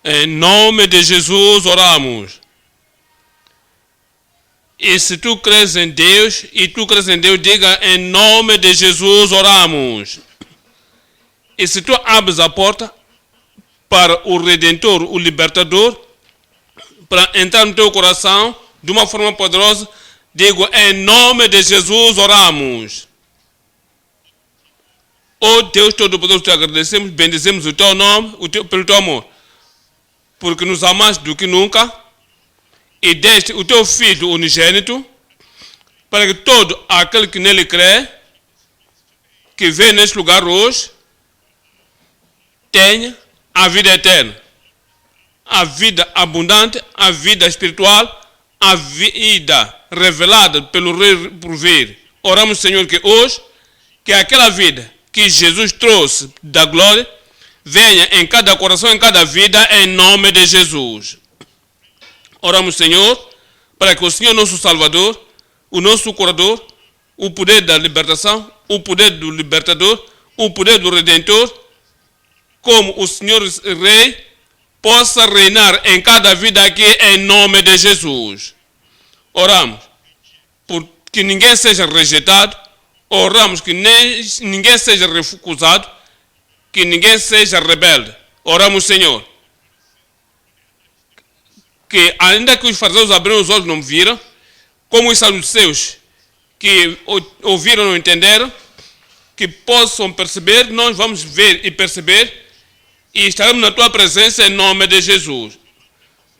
Em nome de Jesus oramos. E se tu crês em Deus, e tu crês em Deus, diga: em nome de Jesus oramos. E se tu abres a porta para o Redentor, o Libertador, para entrar no teu coração de uma forma poderosa, digo: em nome de Jesus oramos. Oh Deus Todo-Poderoso, te agradecemos, bendizemos o teu nome, pelo teu amor, porque nos amaste do que nunca, e deste o teu Filho unigênito, para que todo aquele que nele crê, que vem neste lugar hoje, tenha a vida eterna, a vida abundante, a vida espiritual, a vida revelada pelo Rei por vir. Oramos, Senhor, que hoje, que aquela vida que Jesus trouxe da glória, venha em cada coração, em cada vida, em nome de Jesus. Oramos, Senhor, para que o Senhor, nosso Salvador, o nosso curador, o poder da libertação, o poder do libertador, o poder do Redentor, como o Senhor Rei, possa reinar em cada vida aqui, em nome de Jesus. Oramos por que ninguém seja rejeitado, oramos que ninguém seja recusado, que ninguém seja rebelde. Oramos, Senhor, que ainda que os fariseus abriram os olhos não viram, como os saduceus que ouviram não entenderam, que possam perceber, nós vamos ver e perceber, e estaremos na tua presença em nome de Jesus.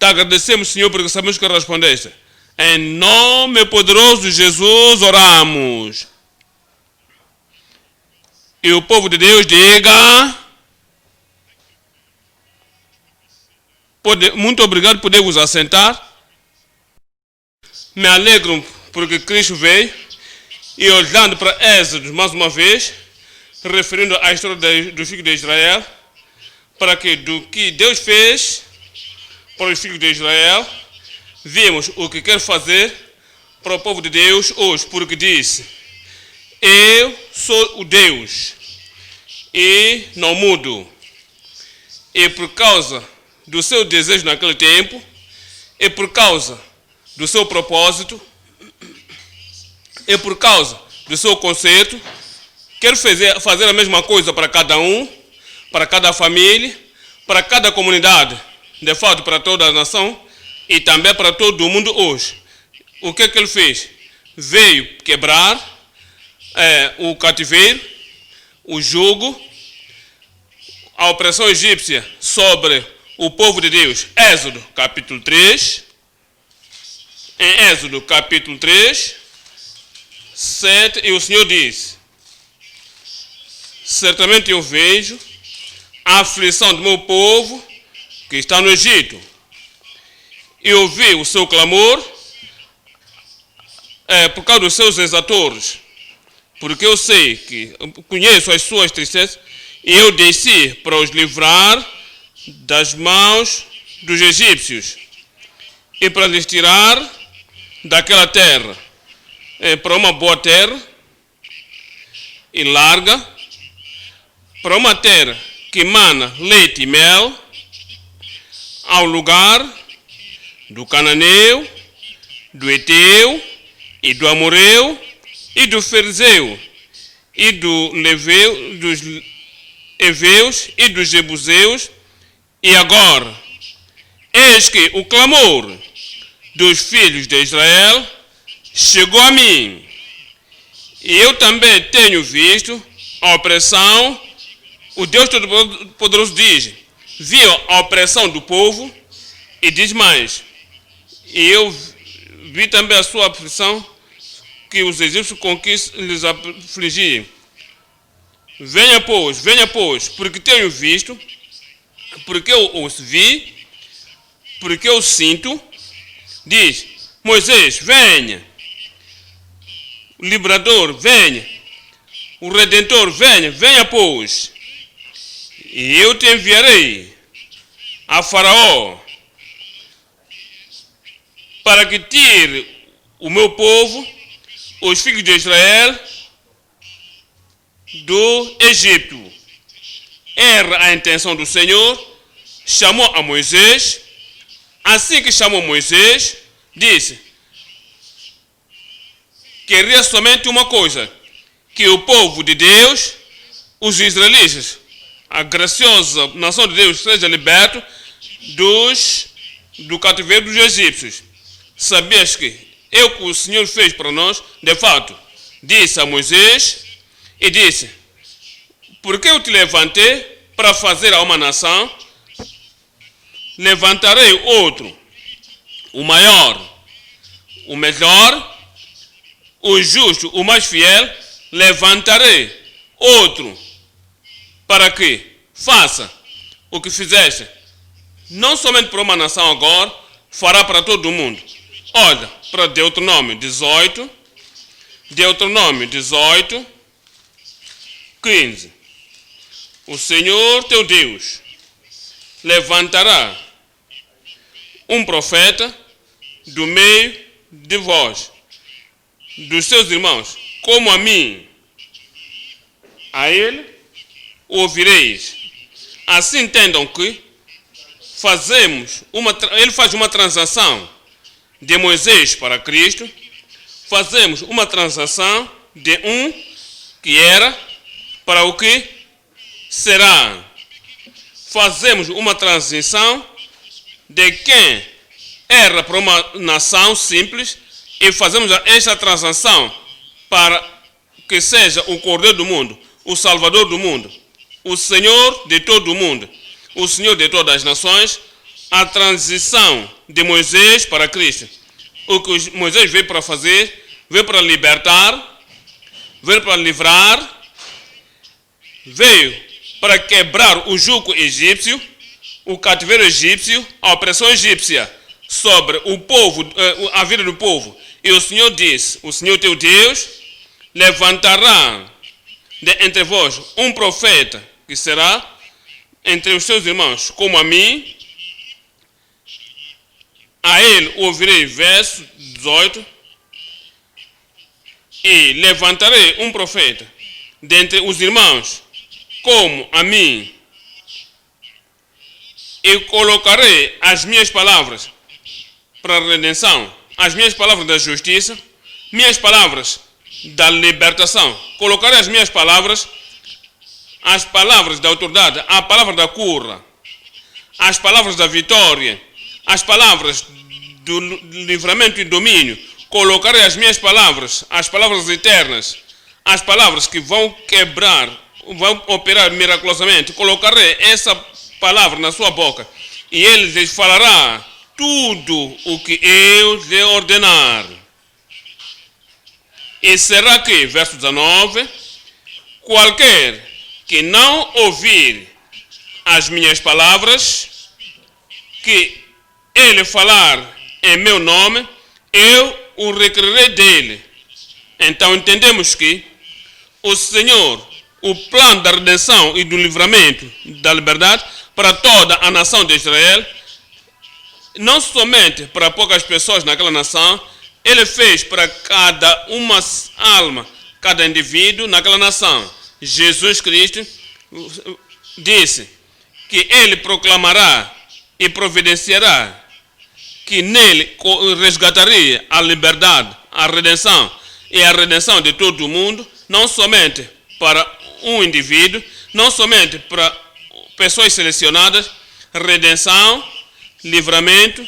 Te agradecemos, Senhor, porque sabemos que respondeste. Em nome poderoso de Jesus oramos. E o povo de Deus diga: muito obrigado por poder vos assentar. Me alegro porque Cristo veio. E olhando para Êxodo mais uma vez, referindo à história dos filhos de Israel, para que do que Deus fez para os filhos de Israel, vimos o que quer fazer para o povo de Deus hoje, porque disse: eu sou o Deus e não mudo. E por causa do seu desejo naquele tempo, e por causa do seu propósito, e por causa do seu conceito, quero fazer a mesma coisa para cada um, para cada família, para cada comunidade, de fato para toda a nação e também para todo o mundo hoje. O que ele fez? Veio quebrar o cativeiro, o jugo, a opressão egípcia sobre o povo de Deus. Êxodo capítulo 3. Em Êxodo capítulo 3, 7, e o Senhor diz: certamente eu vejo a aflição do meu povo que está no Egito, e ouvi o seu clamor por causa dos seus exatores, porque eu sei que conheço as suas tristezas, e eu desci para os livrar das mãos dos egípcios e para lhes tirar daquela terra para uma boa terra e larga, para uma terra que mana leite e mel, ao lugar do cananeu, do eteu e do amoreu e do ferizeu e do leveu, dos heveus e dos jebuseus. E agora, eis que o clamor dos filhos de Israel chegou a mim, e eu também tenho visto a opressão. O Deus Todo-Poderoso diz: viu a opressão do povo, e diz mais: e eu vi também a sua aflição que os egípcios com que lhes afligiam. Venha, pois, porque tenho visto, porque eu os vi, porque eu sinto. Diz: Moisés, venha. O liberador, venha. O redentor, venha, pois. E eu te enviarei a Faraó para que tire o meu povo, os filhos de Israel, do Egito. Era a intenção do Senhor chamou a Moisés. Assim que chamou Moisés, disse: queria somente uma coisa, que o povo de Deus, os israelitas, a graciosa nação de Deus, seja liberto do cativeiro dos egípcios. Sabias que é o que o Senhor fez para nós? De fato, disse a Moisés e disse: porque eu te levantei para fazer a uma nação, levantarei outro, o maior, o melhor, o justo, o mais fiel, levantarei outro, para que faça o que fizeste, não somente para uma nação agora, fará para todo o mundo. Olha para Deuteronômio 18, 15. O Senhor teu Deus levantará um profeta do meio de vós, dos seus irmãos, como a mim. A ele ouvireis. Assim entendam que ele faz uma transação de Moisés para Cristo, fazemos uma transação de um que era para o que será. Fazemos uma transição de quem era para uma nação simples e fazemos esta transação para que seja o Cordeiro do mundo, o Salvador do mundo, o Senhor de todo o mundo, o Senhor de todas as nações. A transição de Moisés para Cristo. O que Moisés veio para fazer, veio para libertar, veio para livrar, veio para quebrar o jugo egípcio, o cativeiro egípcio, a opressão egípcia sobre o povo, a vida do povo. E o Senhor diz: o Senhor teu Deus levantará entre vós um profeta que será entre os seus irmãos, como a mim. A ele ouvirei, verso 18, e levantarei um profeta dentre os irmãos, como a mim, e colocarei as minhas palavras para a redenção, as minhas palavras da justiça, minhas palavras da libertação. Colocarei as minhas palavras, as palavras da autoridade, a palavra da cura, as palavras da vitória, as palavras do livramento e domínio. Colocarei as minhas palavras, as palavras eternas, as palavras que vão quebrar, vão operar miraculosamente. Colocarei essa palavra na sua boca e ele lhes falará tudo o que eu lhe ordenar. E será que, verso 19, qualquer que não ouvir as minhas palavras, que ele falar em meu nome, eu o requererei dele. Então entendemos que o Senhor, o plano da redenção e do livramento, da liberdade, para toda a nação de Israel, não somente para poucas pessoas naquela nação, ele fez para cada uma alma, cada indivíduo naquela nação. Jesus Cristo disse que ele proclamará e providenciará, que nele resgataria a liberdade, a redenção e a redenção de todo o mundo, não somente para um indivíduo, não somente para pessoas selecionadas, redenção, livramento,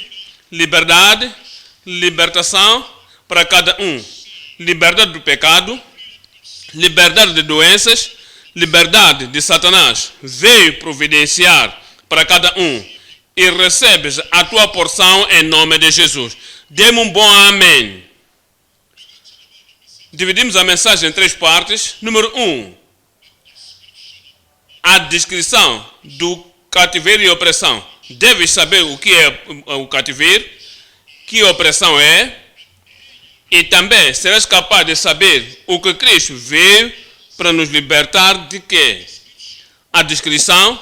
liberdade, libertação para cada um, liberdade do pecado, liberdade de doenças, liberdade de Satanás. Veio providenciar para cada um e recebes a tua porção em nome de Jesus. Dê-me um bom amém. Dividimos a mensagem em 3 partes. Número 1, a descrição do cativeiro e opressão. Deves saber o que é o cativeiro, que opressão é, e também serás capaz de saber o que Cristo veio para nos libertar de quê? A descrição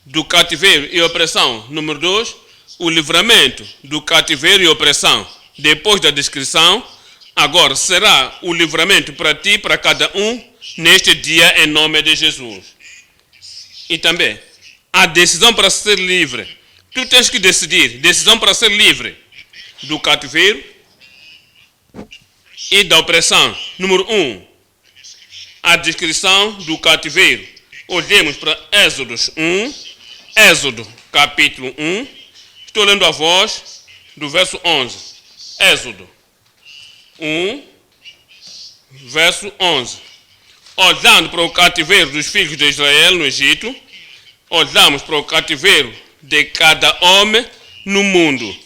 do cativeiro e opressão. Número 2, o livramento do cativeiro e opressão. Depois da descrição, agora será o livramento para ti, para cada um, neste dia, em nome de Jesus. E também, a decisão para ser livre. tu tens que decidir. Decisão para ser livre do cativeiro e da opressão. Número 1. A descrição do cativeiro. Olhemos para Êxodos 1. Êxodo, capítulo 1. Estou lendo a voz do verso 11. Êxodo 1, verso 11. Olhando para o cativeiro dos filhos de Israel no Egito, olhamos para o cativeiro de cada homem no mundo.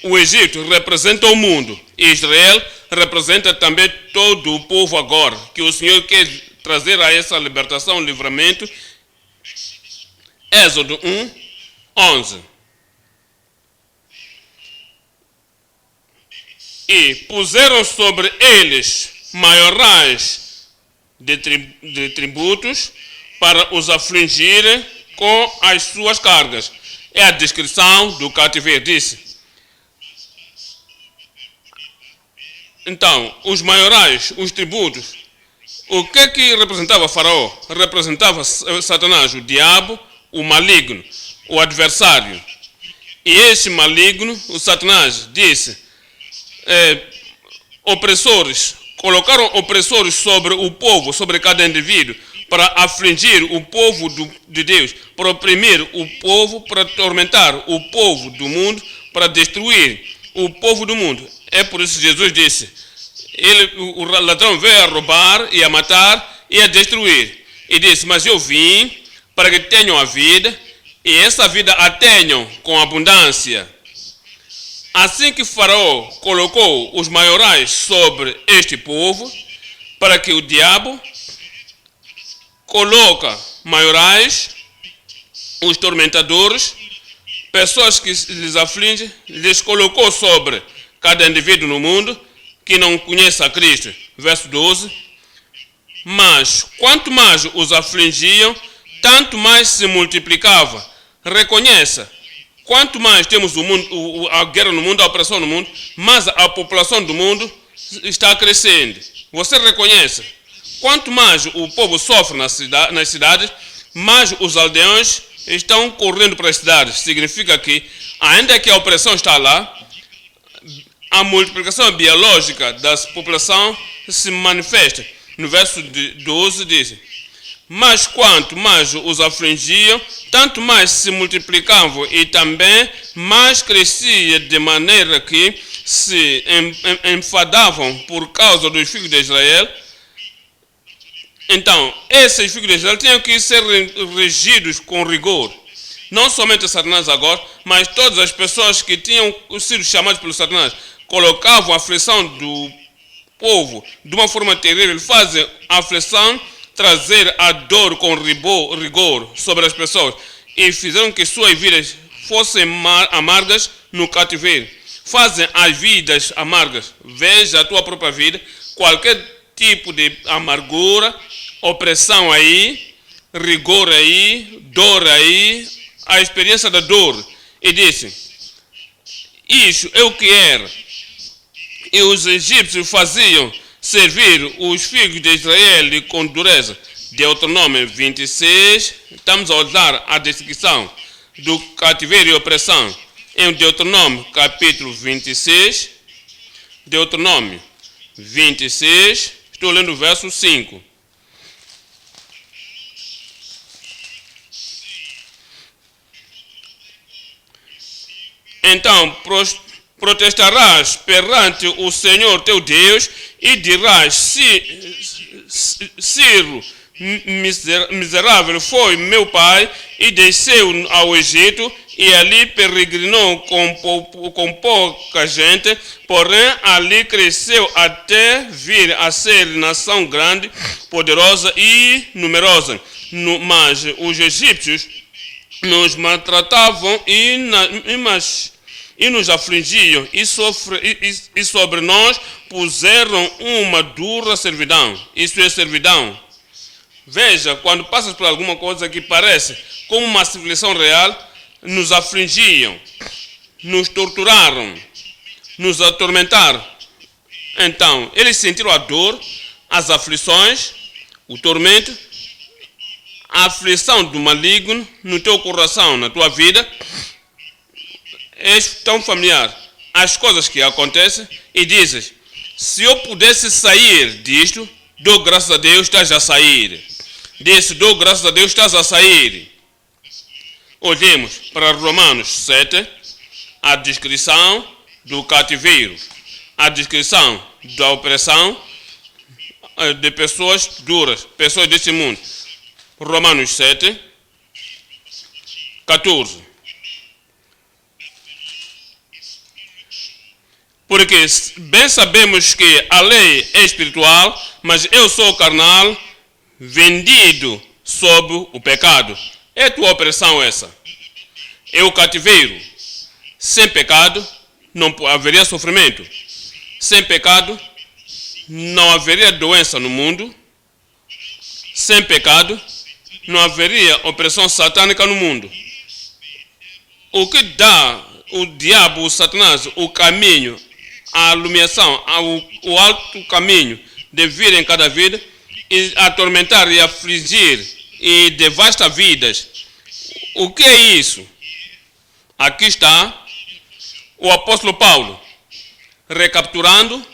O Egito representa o mundo. E Israel representa também todo o povo agora, que o Senhor quer trazer a essa libertação, livramento. Êxodo 1, 11. E puseram sobre eles maiorais de tributos para os afligirem com as suas cargas. É a descrição do cativeiro, disse. Então, os maiorais, os tributos, o que representava Faraó? Representava Satanás, o diabo, o maligno, o adversário. E esse maligno, o Satanás, disse, opressores, colocaram opressores sobre o povo, sobre cada indivíduo, para afligir o povo de Deus, para oprimir o povo, para atormentar o povo do mundo, para destruir o povo do mundo. É por isso que Jesus disse, o ladrão veio a roubar e a matar e a destruir. E disse, mas eu vim para que tenham a vida e essa vida a tenham com abundância. Assim que Faraó colocou os maiorais sobre este povo, para que o diabo coloca maiorais, os tormentadores, pessoas que lhes afligem, lhes colocou sobre cada indivíduo no mundo que não conhece a Cristo. Verso 12. Mas quanto mais os afligiam, tanto mais se multiplicava. Reconheça, quanto mais temos a guerra no mundo, a opressão no mundo, mais a população do mundo está crescendo. Você reconhece, quanto mais o povo sofre nas cidades, mais os aldeões estão correndo para as cidades. Significa que, ainda que a opressão está lá, a multiplicação biológica da população se manifesta. No verso 12 diz, mas quanto mais os afligiam, tanto mais se multiplicavam e também mais crescia, de maneira que se enfadavam por causa dos filhos de Israel. Então, esses filhos de Israel tinham que ser regidos com rigor. Não somente Satanás agora, mas todas as pessoas que tinham sido chamadas pelo Satanás colocavam a aflição do povo de uma forma terrível, fazem a aflição trazer a dor com rigor sobre as pessoas e fizeram que suas vidas fossem amargas no cativeiro. Fazem as vidas amargas. Veja a tua própria vida, qualquer tipo de amargura, opressão aí, rigor aí, dor aí, a experiência da dor. E disse, isso é o que era. E os egípcios faziam servir os filhos de Israel com dureza. Deuteronômio 26, estamos a olhar a descrição do cativeiro e opressão. Em Deuteronômio capítulo 26, Deuteronômio 26, estou lendo o verso 5. Então, protestarás perante o Senhor teu Deus e dirás, Ciro, miserável foi meu pai e desceu ao Egito e ali peregrinou com pouca gente, porém ali cresceu até vir a ser nação grande, poderosa e numerosa. Mas os egípcios nos maltratavam e nos afligiam, e sobre nós puseram uma dura servidão. Isso é servidão. Veja, quando passas por alguma coisa que parece como uma civilização real, nos afligiam, nos torturaram, nos atormentaram. Então, eles sentiram a dor, as aflições, o tormento, a aflição do maligno no teu coração, na tua vida. és tão familiar às coisas que acontecem e dizes, se eu pudesse sair disto, dou graças a Deus, estás a sair. Disse, dou graças a Deus, estás a sair. Olhemos para Romanos 7, a descrição do cativeiro, a descrição da opressão de pessoas duras, pessoas desse mundo. Romanos 7, 14. Porque bem sabemos que a lei é espiritual, mas eu sou carnal, vendido sob o pecado. É tua opressão essa. É o cativeiro. Sem pecado não haveria sofrimento. Sem pecado não haveria doença no mundo. Sem pecado não haveria opressão satânica no mundo. O que dá o diabo, o Satanás, o caminho, a iluminação, o alto caminho de vir em cada vida e atormentar e afligir e devasta vidas. O que é isso? Aqui está o apóstolo Paulo recapturando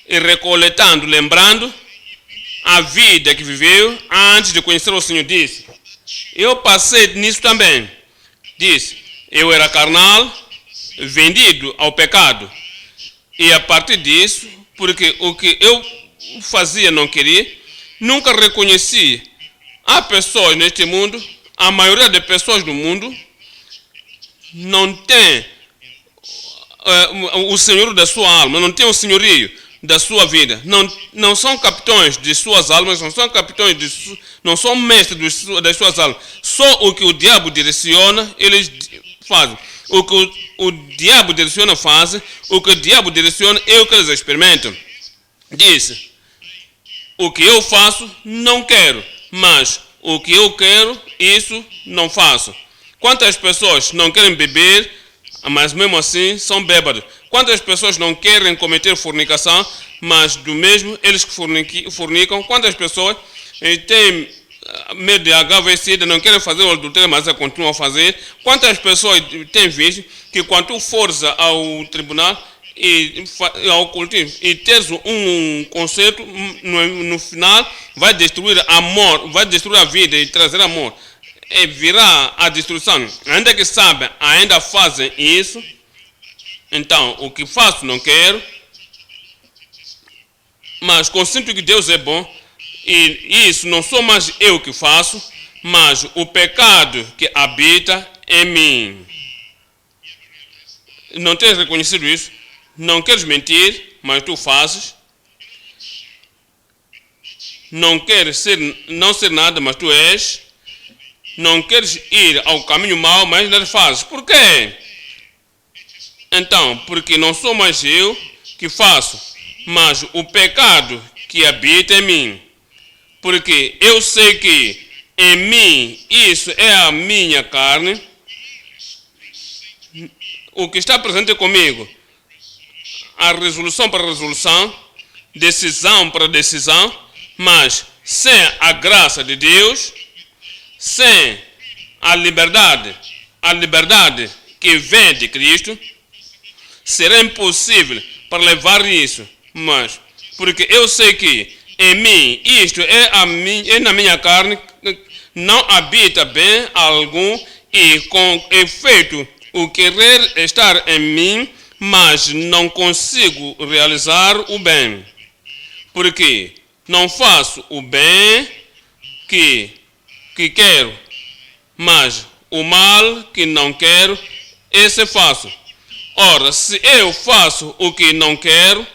e recoletando, lembrando a vida que viveu antes de conhecer o Senhor. Disse, eu passei nisso também. Disse, eu era carnal, vendido ao pecado. E a partir disso, porque o que eu fazia não queria, nunca reconheci. Há pessoas neste mundo, a maioria das pessoas do mundo não tem o senhor da sua alma, não tem o senhorio da sua vida. Não são capitães de suas almas, não são capitães, não são mestres das suas almas. Só o que o diabo direciona, eles fazem. O que o diabo direciona, fazem. O que o diabo direciona é o que eles experimentam. Disse, o que eu faço, não quero. Mas o que eu quero, isso não faço. Quantas pessoas não querem beber, mas mesmo assim são bêbados? Quantas pessoas não querem cometer fornicação, mas do mesmo eles que fornicam? Quantas pessoas têm medo de HIV/SIDA, não querem fazer o adultério, mas continuam a fazer? Quantas pessoas têm visto que quando tu fores ao tribunal e ao cultivo e teres um conceito, no final vai destruir a morte, vai destruir a vida e trazer a morte, e virá a destruição? Ainda que sabem, ainda fazem isso. Então, o que faço não quero, mas consinto que Deus é bom, e isso não sou mais eu que faço, mas o pecado que habita em mim. Não tens reconhecido isso? Não queres mentir, mas tu fazes. Não queres não ser nada, mas tu és. Não queres ir ao caminho mau, mas não fazes. Por quê? Então, porque não sou mais eu que faço, mas o pecado que habita em mim. Porque eu sei que em mim isso é a minha carne, o que está presente comigo, a resolução para resolução, decisão para decisão, mas sem a graça de Deus, sem a liberdade que vem de Cristo, será impossível para levar isso. Mas porque eu sei que em mim isto é na minha carne, não habita bem algum, e com efeito o querer estar em mim, mas não consigo realizar o bem. Porque não faço o bem que quero, mas o mal que não quero, esse faço. Ora, se eu faço o que não quero,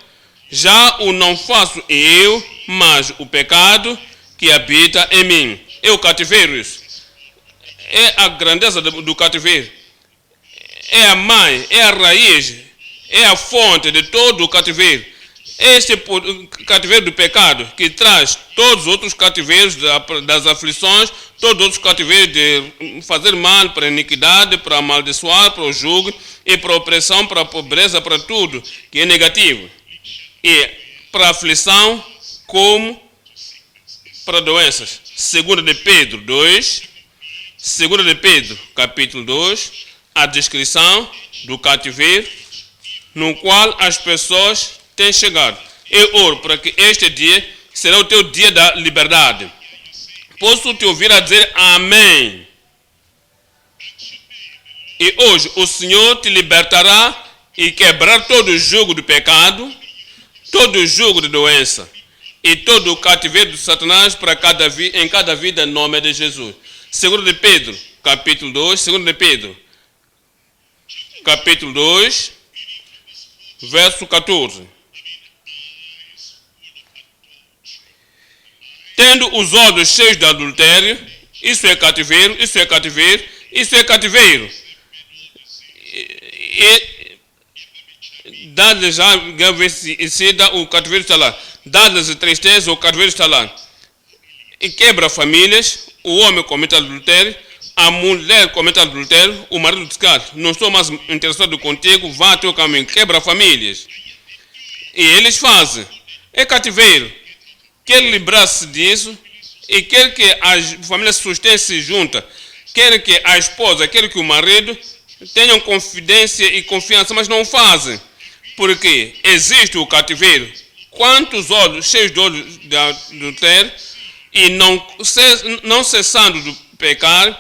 já o não faço eu, mas o pecado que habita em mim. É o cativeiro isso. É a grandeza do cativeiro. É a mãe, é a raiz, é a fonte de todo o cativeiro. Este cativeiro do pecado que traz todos os outros cativeiros das aflições, todos os outros cativeiros de fazer mal, para a iniquidade, para amaldiçoar, para o jugo e para a opressão, para a pobreza, para tudo que é negativo. E para a aflição, como para doenças. 2 de Pedro 2, 2 de Pedro, capítulo 2, a descrição do cativeiro no qual as pessoas têm chegado. Eu oro para que este dia será o teu dia da liberdade. Posso te ouvir a dizer amém. E hoje o Senhor te libertará e quebrar todo o jugo do pecado, todo o jugo de doença e todo o cativeiro de Satanás em cada vida em nome de Jesus. 2 de Pedro, capítulo 2, 2 de Pedro, capítulo 2, verso 14. Tendo os olhos cheios de adultério, isso é cativeiro, isso é cativeiro, isso é cativeiro. E dá-lhes já, o cativeiro está lá. Dá-lhes tristeza, o cativeiro está lá. E quebra famílias, o homem comete adultério, a mulher comete adultério, o marido diz, cara, não estou mais interessado contigo, vá ao teu caminho, quebra famílias. E eles fazem. É cativeiro. Quer livrar-se disso e quer que as famílias sustentem-se juntas, quer que a esposa, quer que o marido tenham confidência e confiança, mas não fazem. Porque existe o cativeiro. Quantos olhos cheios de olhos de adultério e não cessando de pecar,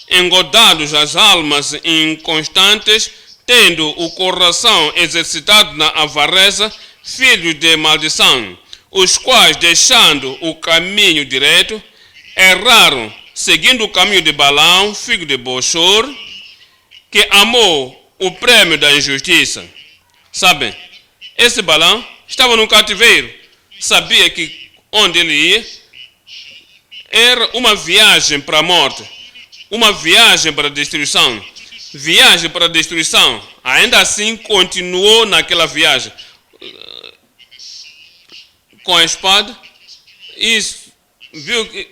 engodados as almas inconstantes, tendo o coração exercitado na avareza, filhos de maldição, os quais, deixando o caminho direito, erraram, seguindo o caminho de Balaão, filho de Bochor, que amou o prêmio da injustiça. Sabem, esse Balaão estava no cativeiro, sabia que onde ele ia era uma viagem para a morte, uma viagem para a destruição, ainda assim continuou naquela viagem, com a espada, e viu que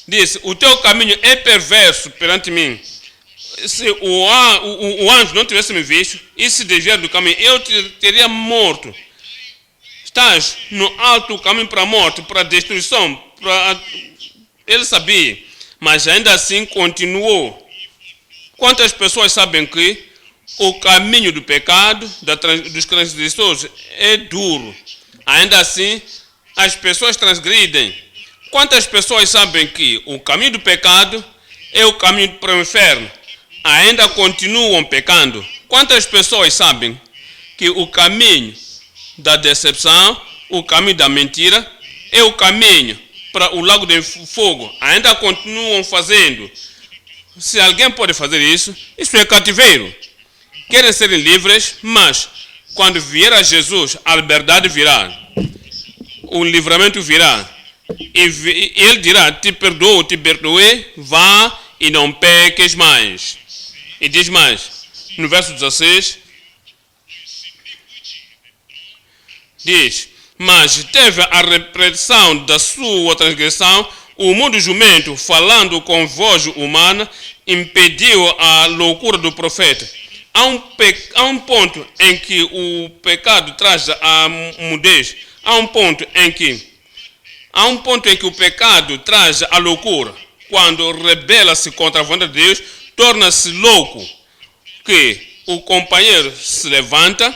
disse, o teu caminho é perverso perante mim. Se o anjo não tivesse me visto e se desviar do caminho, eu teria morto. Estás no alto caminho para a morte, para a destruição. Ele sabia, mas ainda assim continuou. Quantas pessoas sabem que o caminho do pecado, dos transgressores, é duro? Ainda assim, as pessoas transgridem. Quantas pessoas sabem que o caminho do pecado é o caminho para o inferno? Ainda continuam pecando. Quantas pessoas sabem que o caminho da decepção, o caminho da mentira, é o caminho para o lago de fogo? Ainda continuam fazendo. Se alguém pode fazer isso, isso é cativeiro. Querem ser livres, mas quando vier a Jesus, a liberdade virá. O livramento virá. E ele dirá, te perdoo, te perdoei, vá e não peques mais. E diz mais, no verso 16, diz, mas teve a repressão da sua transgressão, o mundo jumento, falando com voz humana, impediu a loucura do profeta. Há um ponto em que o pecado traz a mudez. Há um ponto em que o pecado traz a loucura. Quando rebela-se contra a vontade de Deus, torna-se louco, que o companheiro se levanta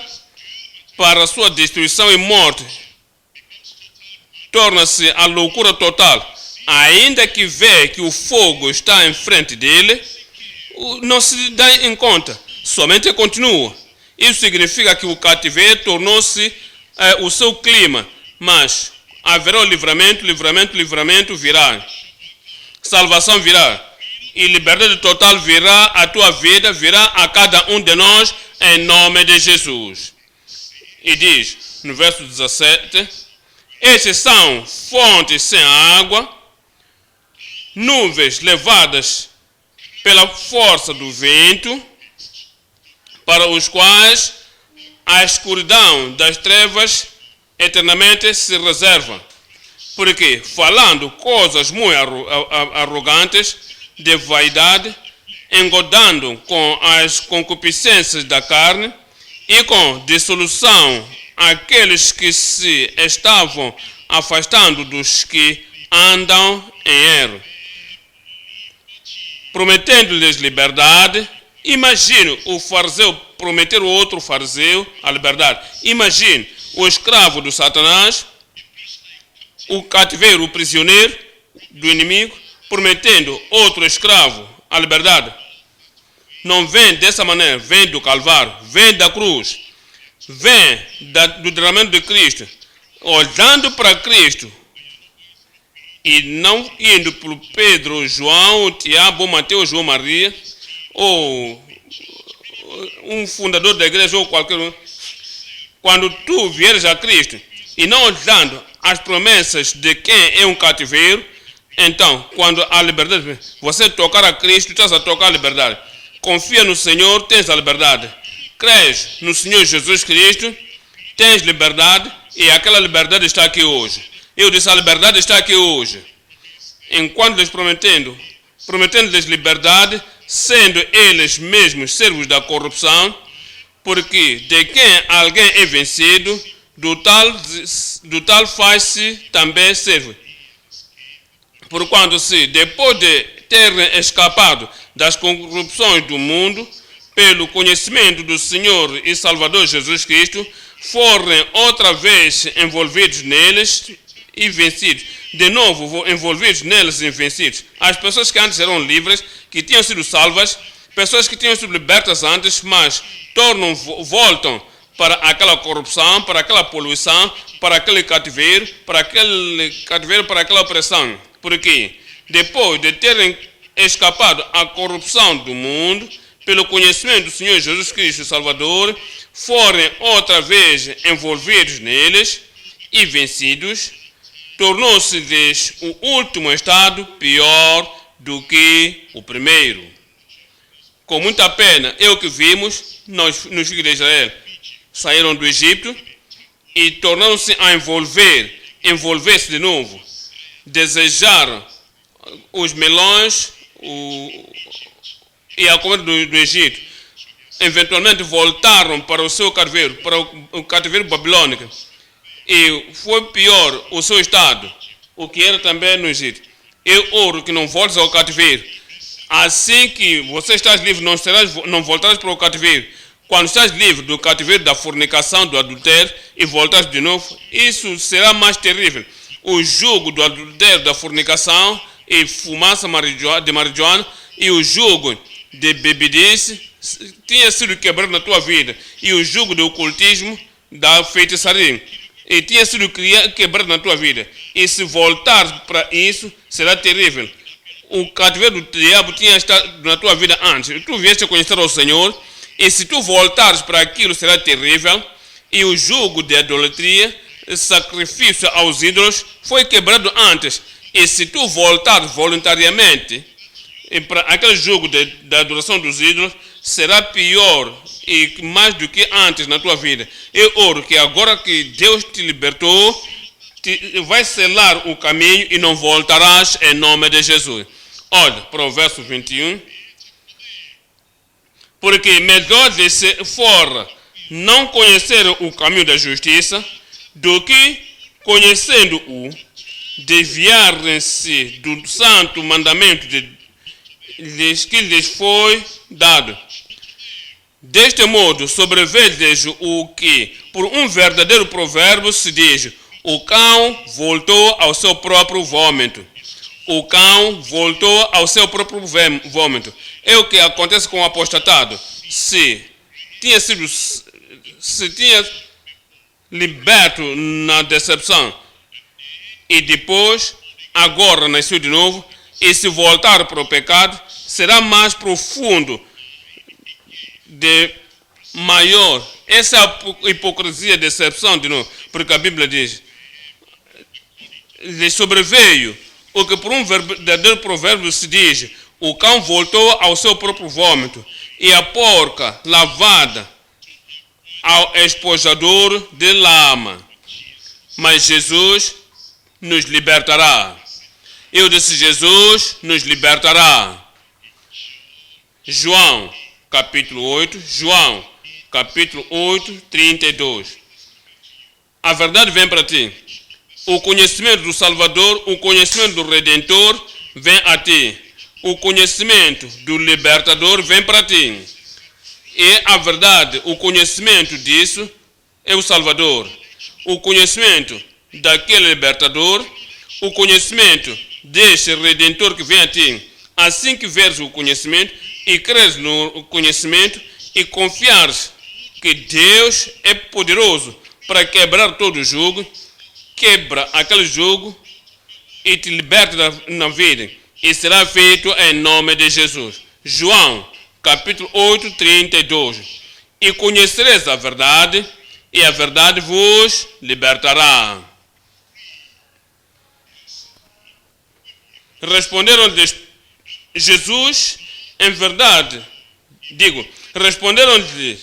para a sua destruição e morte. Torna-se a loucura total. Ainda que vê que o fogo está em frente dele, não se dá em conta, somente continua. Isso significa que o cativeiro tornou-se o seu clima, mas haverá o livramento virá. Salvação virá. E liberdade total virá à tua vida, virá a cada um de nós, em nome de Jesus. E diz, no verso 17, estes são fontes sem água, nuvens levadas pela força do vento, para os quais a escuridão das trevas eternamente se reserva. Porque, falando coisas muito arrogantes, de vaidade, engodando com as concupiscências da carne e com dissolução aqueles que se estavam afastando dos que andam em erro, prometendo-lhes liberdade Imagine o fariseu prometer ao outro fariseu a liberdade. Imagine o escravo do Satanás, o cativeiro, o prisioneiro do inimigo, prometendo outro escravo a liberdade. Não vem dessa maneira, vem do Calvário, vem da cruz, vem do derramamento de Cristo, olhando para Cristo e não indo para Pedro, João, Tiago, Mateus, João, Maria, ou um fundador da igreja, ou qualquer um. Quando tu vieres a Cristo e não olhando as promessas de quem é um cativeiro, então, quando a liberdade, você tocar a Cristo, estás a tocar a liberdade. Confia no Senhor, tens a liberdade. Crês no Senhor Jesus Cristo, tens liberdade, e aquela liberdade está aqui hoje. Eu disse, a liberdade está aqui hoje. Enquanto lhes prometendo-lhes liberdade, sendo eles mesmos servos da corrupção, porque de quem alguém é vencido, do tal faz-se também servo. Porquanto se, depois de terem escapado das corrupções do mundo, pelo conhecimento do Senhor e Salvador Jesus Cristo, forem outra vez envolvidos neles e vencidos. De novo, envolvidos neles e vencidos. As pessoas que antes eram livres, que tinham sido salvas, pessoas que tinham sido libertas antes, mas voltam para aquela corrupção, para aquela poluição, para aquele cativeiro, para aquela opressão. Porque depois de terem escapado à corrupção do mundo, pelo conhecimento do Senhor Jesus Cristo Salvador, forem outra vez envolvidos neles e vencidos, tornou-se-lhes o último estado pior do que o primeiro. Com muita pena, é o que vimos nos filhos de Israel. Saíram do Egito e tornaram-se a envolver-se de novo. Desejaram os melões e a comida do Egito. Eventualmente voltaram para o seu cativeiro, para o cativeiro babilônico. E foi pior o seu estado, o que era também no Egito. É ouro que não voltes ao cativeiro. Assim que você estás livre, não voltarás para o cativeiro. Quando estás livre do cativeiro da fornicação, do adultério, e voltares de novo, isso será mais terrível. O jugo do adultério, da fornicação e fumaça de marijuana, e o jugo de bebidice tinha sido quebrado na tua vida. E o jugo do ocultismo, da feitiçaria, e tinha sido quebrado na tua vida. E se voltares para isso, será terrível. O cativeiro do diabo tinha estado na tua vida antes. Tu vieste a conhecer o Senhor, e se tu voltares para aquilo, será terrível. E o jugo de idolatria, sacrifício aos ídolos, foi quebrado antes. E se tu voltares voluntariamente para aquele jugo da adoração dos ídolos, será pior e mais do que antes na tua vida. Eu oro que agora que Deus te libertou, vai selar o caminho e não voltarás em nome de Jesus. Olha para o verso 21. Porque melhor lhes fora não conhecer o caminho da justiça, do que, conhecendo-o, desviarem-se do santo mandamento que lhes foi dado. Deste modo, sobreveio-lhes o que, por um verdadeiro provérbio, se diz: o cão voltou ao seu próprio vômito. O cão voltou ao seu próprio vômito. É o que acontece com o apostatado. Se tinha liberto na decepção e depois, agora nasceu de novo, e se voltar para o pecado, será mais profundo, de maior. Essa é a hipocrisia, a decepção de novo, porque a Bíblia diz: lhe sobreveio o que por um verdadeiro provérbio se diz: o cão voltou ao seu próprio vômito, e a porca lavada ao espojador de lama. Mas Jesus nos libertará. Eu disse: Jesus nos libertará. João, capítulo 8, João, capítulo 8, 32. A verdade vem para ti. O conhecimento do Salvador, o conhecimento do Redentor vem a ti. O conhecimento do Libertador vem para ti. E a verdade, o conhecimento disso é o Salvador. O conhecimento daquele libertador, o conhecimento deste Redentor que vem a ti. Assim que veres o conhecimento e creres no conhecimento e confiares que Deus é poderoso para quebrar todo o jugo, quebra aquele jugo e te liberta na vida. E será feito em nome de Jesus. João, capítulo 8, 32. E conhecereis a verdade, e a verdade vos libertará. Responderam-lhes Jesus, em verdade, responderam-lhes,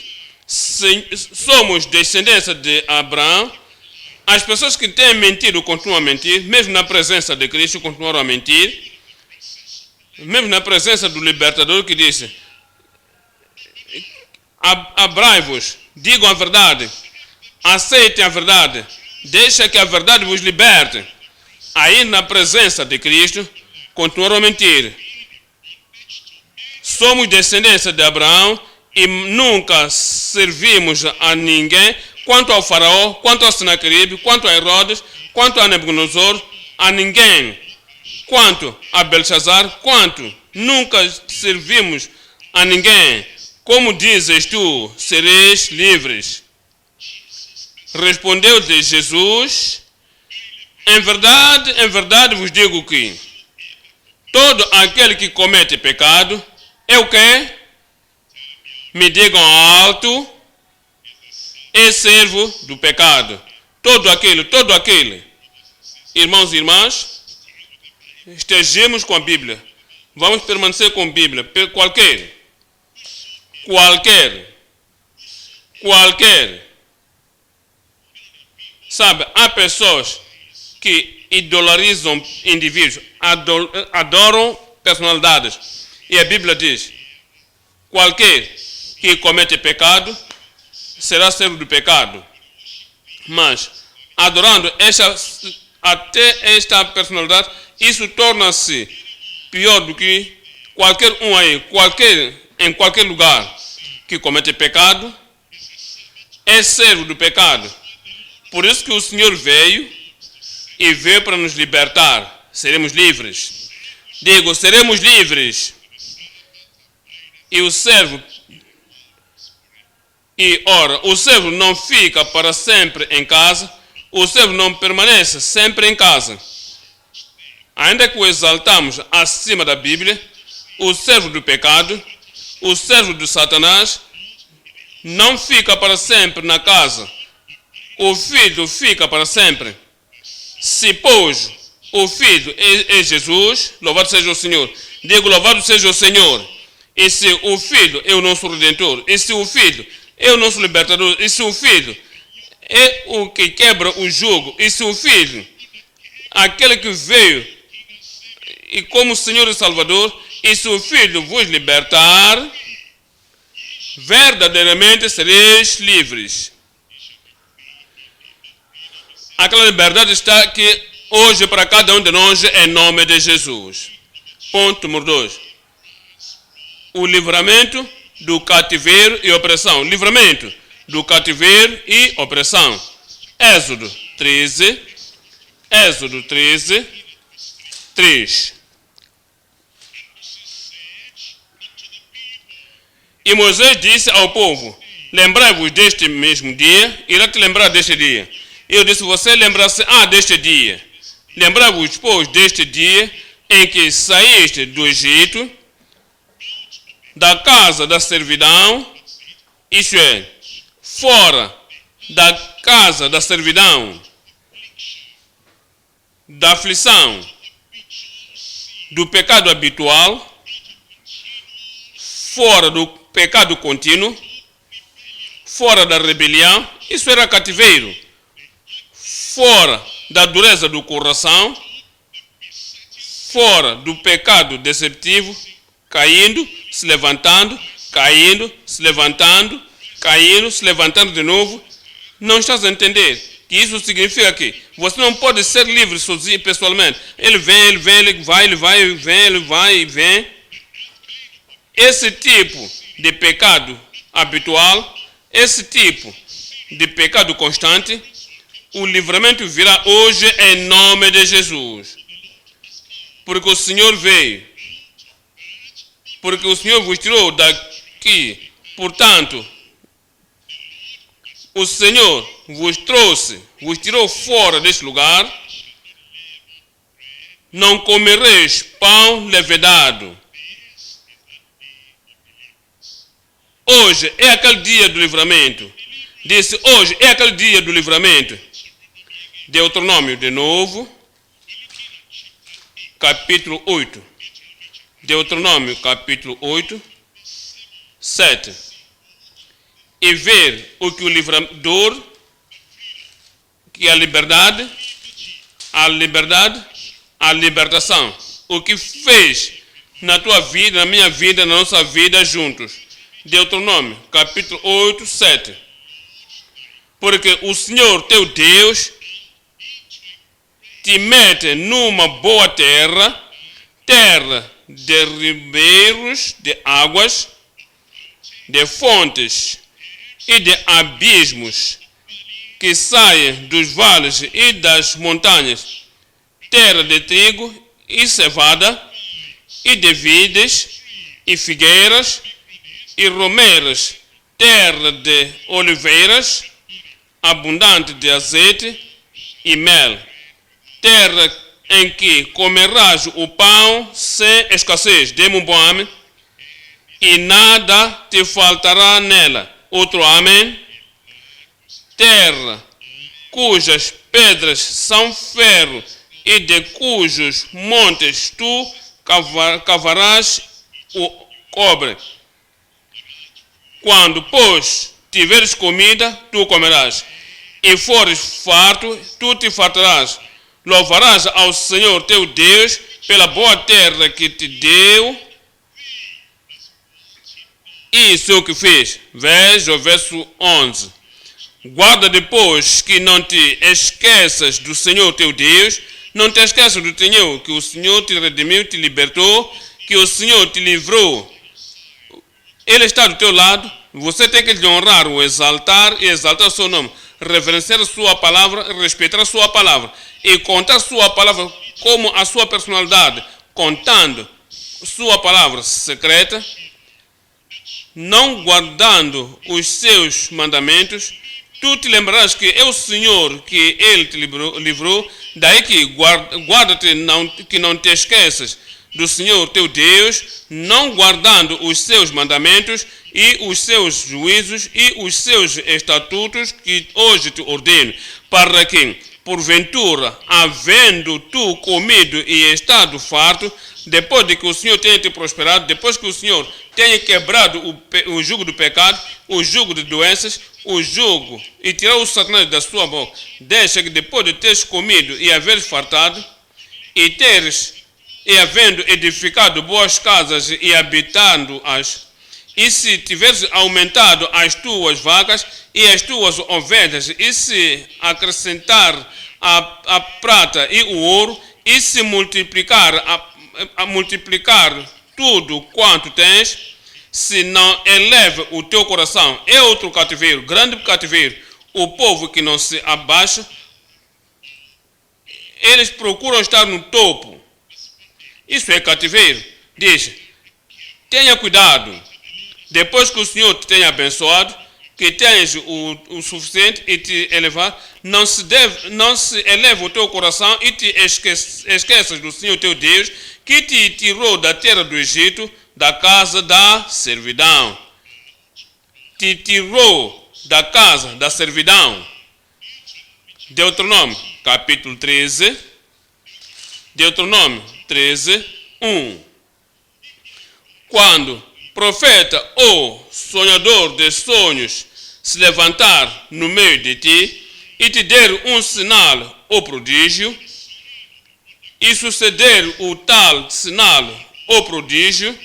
somos descendência de Abraão. As pessoas que têm mentido continuam a mentir, mesmo na presença de Cristo continuaram a mentir, mesmo na presença do libertador que disse, abrai-vos, digam a verdade, aceitem a verdade, deixa que a verdade vos liberte. Aí na presença de Cristo continuaram a mentir. Somos descendência de Abraão e nunca servimos a ninguém, quanto ao faraó, quanto ao Senaqueribe, quanto a Herodes, quanto a Nabucodonosor, a ninguém. Quanto a Belshazzar, quanto nunca servimos a ninguém. Como dizes tu, sereis livres. Respondeu-lhe Jesus, em verdade vos digo que todo aquele que comete pecado é o quê? Me digam alto, é servo do pecado. Todo aquele. Irmãos e irmãs, estejamos com a Bíblia. Vamos permanecer com a Bíblia. Qualquer. Sabe, há pessoas que idolarizam indivíduos, adoram personalidades. E a Bíblia diz, qualquer que comete pecado será servo do pecado. Mas, adorando até esta personalidade, isso torna-se pior do que qualquer um aí, em qualquer lugar que comete pecado, é servo do pecado. Por isso que o Senhor veio e veio para nos libertar. Seremos livres. Digo, seremos livres. E o servo não fica para sempre em casa, o servo não permanece sempre em casa. Ainda que o exaltamos acima da Bíblia, o servo do pecado, o servo de Satanás, não fica para sempre na casa. O filho fica para sempre. Se, pois, o filho é Jesus, louvado seja o Senhor. Digo, louvado seja o Senhor. E se o filho é o nosso Redentor, e se o filho é o nosso libertador, e se o filho é o que quebra o jugo, e se o filho, aquele que veio e como Senhor e Salvador, e se o filho vos libertar, verdadeiramente sereis livres. Aquela liberdade está aqui hoje para cada um de nós em nome de Jesus. Ponto número 2. O livramento do cativeiro e opressão. Livramento do cativeiro e opressão. Êxodo 13, 3. E Moisés disse ao povo, lembrai-vos deste mesmo dia, irá te lembrar deste dia. Eu disse, você lembrar-se deste dia. Lembrai-vos, pois, deste dia em que saíste do Egito, da casa da servidão, isto é, fora da casa da servidão, da aflição, do pecado habitual, fora do pecado contínuo, fora da rebelião, isso era cativeiro, fora da dureza do coração, fora do pecado deceptivo, caindo, se levantando, caindo, se levantando, caindo, se levantando de novo. Não estás a entender que isso significa que você não pode ser livre sozinho, pessoalmente. Ele vem, ele vai, ele vai e vem. Esse tipo de pecado habitual, esse tipo de pecado constante, o livramento virá hoje em nome de Jesus. Porque o Senhor veio. Porque o Senhor vos tirou daqui. Portanto, o Senhor vos trouxe, vos tirou fora deste lugar. Não comereis pão levedado. Hoje é aquele dia do livramento. Disse, hoje é aquele dia do livramento. Deuteronômio de novo, capítulo 8. Deuteronômio, capítulo 8, 7. E ver o que o livrador, que é a liberdade, a libertação, o que fez na tua vida, na minha vida, na nossa vida juntos. Deuteronômio, capítulo 8, 7. Porque o Senhor teu Deus te mete numa boa terra, terra de ribeiros de águas, de fontes e de abismos que saem dos vales e das montanhas, terra de trigo e cevada, e de vides e figueiras e romeiras, terra de oliveiras, abundante de azeite e mel, terra em que comerás o pão sem escassez. Dê-me um bom amém. E nada te faltará nela. Outro amém. Terra cujas pedras são ferro e de cujos montes tu cavarás o cobre. Quando, pois, tiveres comida, tu comerás. E fores farto, tu te fartarás. Louvarás ao Senhor teu Deus pela boa terra que te deu. Isso é o que fez. Veja o verso 11. Guarda depois que não te esqueças do Senhor teu Deus. Não te esqueças do Senhor, que o Senhor te redimiu, te libertou, que o Senhor te livrou. Ele está do teu lado. Você tem que lhe honrar, o exaltar e exaltar o seu nome. Reverenciar a sua palavra, respeitar a sua palavra. E contar sua palavra como a sua personalidade. Contando sua palavra secreta. Não guardando os seus mandamentos. Tu te lembrarás que é o Senhor que Ele te livrou. Daí que guarda-te, que não te esqueças do Senhor teu Deus, não guardando os seus mandamentos e os seus juízos e os seus estatutos que hoje te ordeno, para que, porventura, havendo tu comido e estado farto, depois de que o Senhor tenha te prosperado, depois que o Senhor tenha quebrado o jugo do pecado, o jugo de doenças, o jugo, e tirou o Satanás da sua boca, deixa que depois de teres comido e haveres fartado, e havendo edificado boas casas e habitando-as, e se tiveres aumentado as tuas vacas e as tuas ovelhas, e se acrescentar a prata e o ouro, e se multiplicar tudo quanto tens, se não eleva o teu coração, é outro cativeiro, grande cativeiro, o povo que não se abaixa, eles procuram estar no topo. Isso é cativeiro. Diz, tenha cuidado, depois que o Senhor te tenha abençoado, que tens o suficiente e te elevar, não se eleva o teu coração e te esqueças do Senhor teu Deus, que te tirou da terra do Egito, da casa da servidão. Te tirou da casa da servidão. Deuteronômio, capítulo 13. Deuteronômio 13, 1. Quando profeta ou sonhador de sonhos se levantar no meio de ti e te der um sinal ou prodígio, e suceder o tal sinal ou prodígio,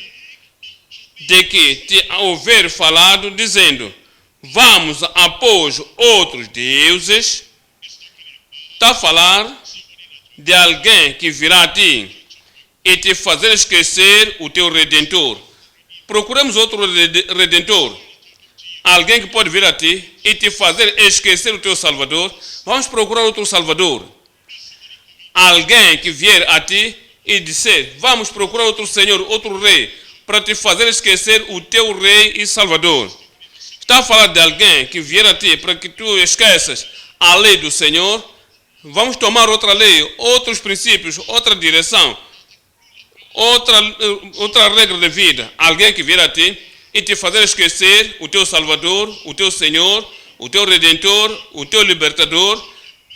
de que te houver falado, dizendo, vamos após outros deuses, está a falar de alguém que virá a ti e te fazer esquecer o teu Redentor. Procuramos outro Redentor. alguém que pode vir a ti e te fazer esquecer o teu Salvador, vamos procurar outro Salvador. Alguém que vier a ti e disser, vamos procurar outro Senhor, outro Rei, para te fazer esquecer o teu Rei e Salvador. Está a falar de alguém que vier a ti para que tu esqueças a lei do Senhor, vamos tomar outra lei, outros princípios, outra direção, outra regra de vida. Alguém que vier a ti e te fazer esquecer o teu Salvador, o teu Senhor, o teu Redentor, o teu Libertador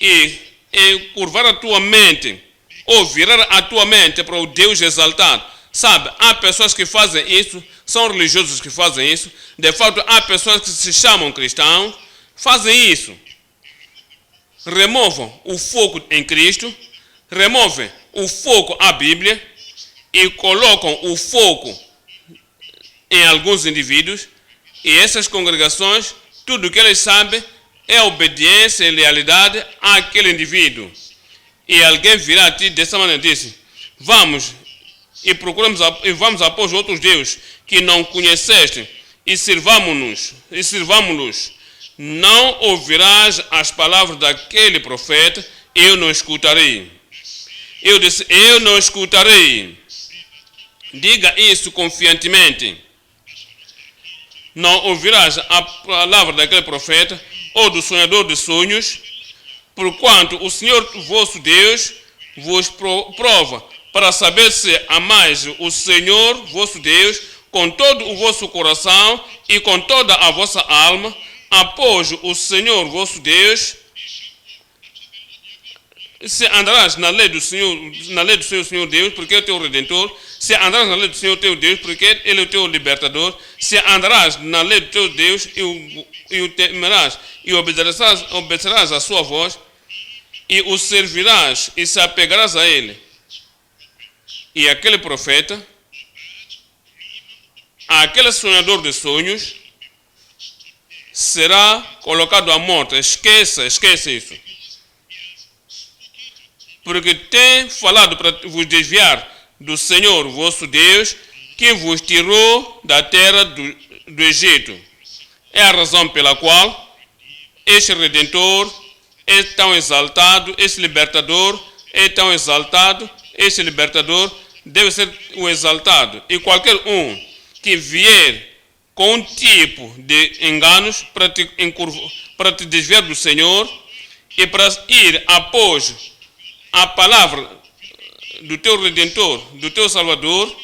e curvar a tua mente ou virar a tua mente para o Deus exaltado. Sabe, há pessoas que fazem isso, são religiosos que fazem isso. De fato, há pessoas que se chamam cristãos, fazem isso. Removam o foco em Cristo, removem o foco à Bíblia e colocam o foco em alguns indivíduos, e essas congregações, tudo que eles sabem é obediência e lealidade àquele indivíduo. E alguém virá a ti dessa maneira e diz, vamos e vamos após outros deuses que não conheceste e sirvamo-los. Não ouvirás as palavras daquele profeta, eu não escutarei. Eu disse, eu não escutarei. Diga isso confiantemente. Não ouvirás a palavra daquele profeta ou do sonhador de sonhos, porquanto o Senhor vosso Deus vos prova para saber se amais o Senhor vosso Deus com todo o vosso coração e com toda a vossa alma, após o Senhor vosso Deus. Se andarás na lei do Senhor Deus, porque é o teu Redentor. Se andarás na lei do Senhor teu Deus, porque Ele é o teu Libertador. Se andarás na lei do teu Deus e o temerás e obedecerás a sua voz, e o servirás e se apegarás a Ele. E aquele profeta, aquele sonhador de sonhos, será colocado à morte. Esqueça isso. Porque tem falado para vos desviar do Senhor vosso Deus, que vos tirou da terra do Egito. É a razão pela qual este Redentor é tão exaltado, este Libertador é tão exaltado, este Libertador deve ser o exaltado. E qualquer um que vier com um tipo de enganos para te desviar do Senhor e para ir após a palavra do teu Redentor, do teu Salvador,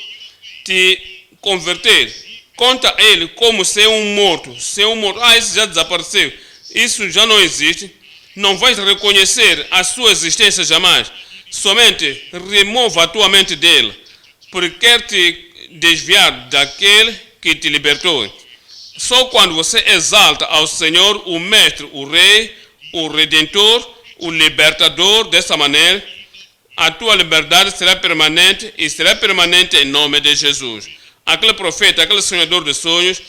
te converter. Conta a ele como ser um morto. Isso já desapareceu. Isso já não existe. Não vais reconhecer a sua existência jamais. Somente remova a tua mente dele, porque quer te desviar daquele que te libertou. Só quando você exalta ao Senhor, o Mestre, o Rei, o Redentor, o Libertador, dessa maneira, a tua liberdade será permanente e será permanente em nome de Jesus. Aquele profeta, aquele sonhador de sonhos,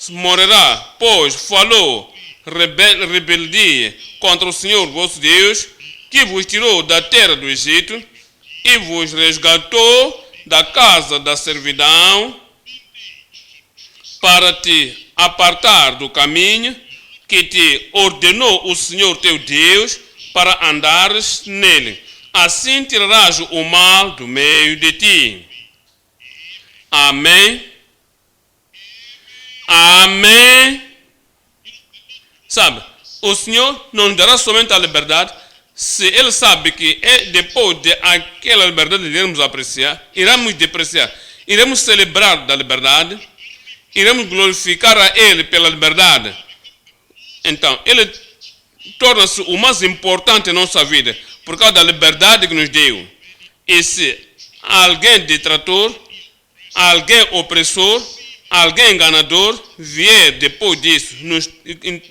morrerá, pois falou rebeldia contra o Senhor vosso Deus, que vos tirou da terra do Egito e vos resgatou da casa da servidão para te apartar do caminho que te ordenou o Senhor teu Deus para andares nele. Assim tirarás o mal do meio de ti. Amém. Amém. Sabe, o Senhor não nos dará somente a liberdade, se Ele sabe que depois de aquela liberdade iremos apreciar, iremos depreciar, iremos celebrar da liberdade, iremos glorificar a Ele pela liberdade. Então, Ele torna-se o mais importante em nossa vida, por causa da liberdade que nos deu. E se alguém detrator, alguém opressor, alguém enganador vier depois disso nos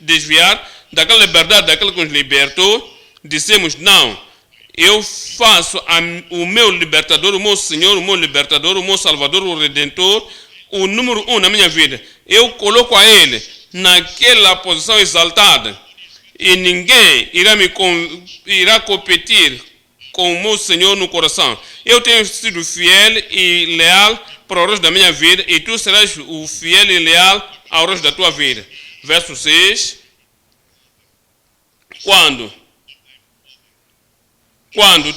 desviar daquela liberdade, daquela que nos libertou, dissemos, não, eu faço o meu libertador, o meu Senhor, o meu libertador, o meu Salvador, o Redentor, o número 1 na minha vida. Eu coloco a Ele naquela posição exaltada e ninguém irá competir com o meu Senhor no coração. Eu tenho sido fiel e leal para o resto da minha vida e tu serás o fiel e leal ao resto da tua vida. Verso 6. Quando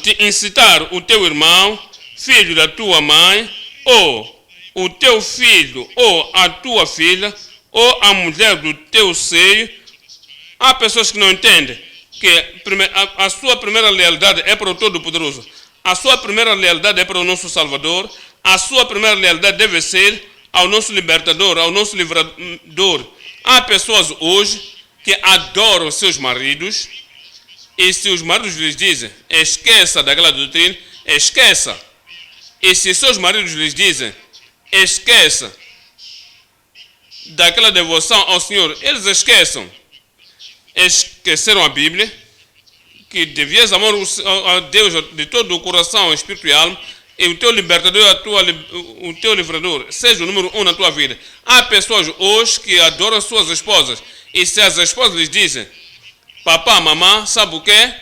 te incitar o teu irmão, filho da tua mãe, ou o teu filho, ou a tua filha, ou a mulher do teu seio, há pessoas que não entendem que a sua primeira lealdade é para o Todo-Poderoso. A sua primeira lealdade é para o nosso Salvador. A sua primeira lealdade deve ser ao nosso Libertador, ao nosso Livrador. Há pessoas hoje que adoram seus maridos, e se os maridos lhes dizem, esqueça daquela doutrina, esqueça. E se seus maridos lhes dizem, esqueça daquela devoção ao Senhor, eles esqueçam. Esqueceram a Bíblia, que devias amar a Deus de todo o coração, espírito e alma, e o teu libertador, o teu livrador, seja o número 1 na tua vida. Há pessoas hoje que adoram suas esposas, e se as esposas lhes dizem, papá, mamãe, sabe o quê?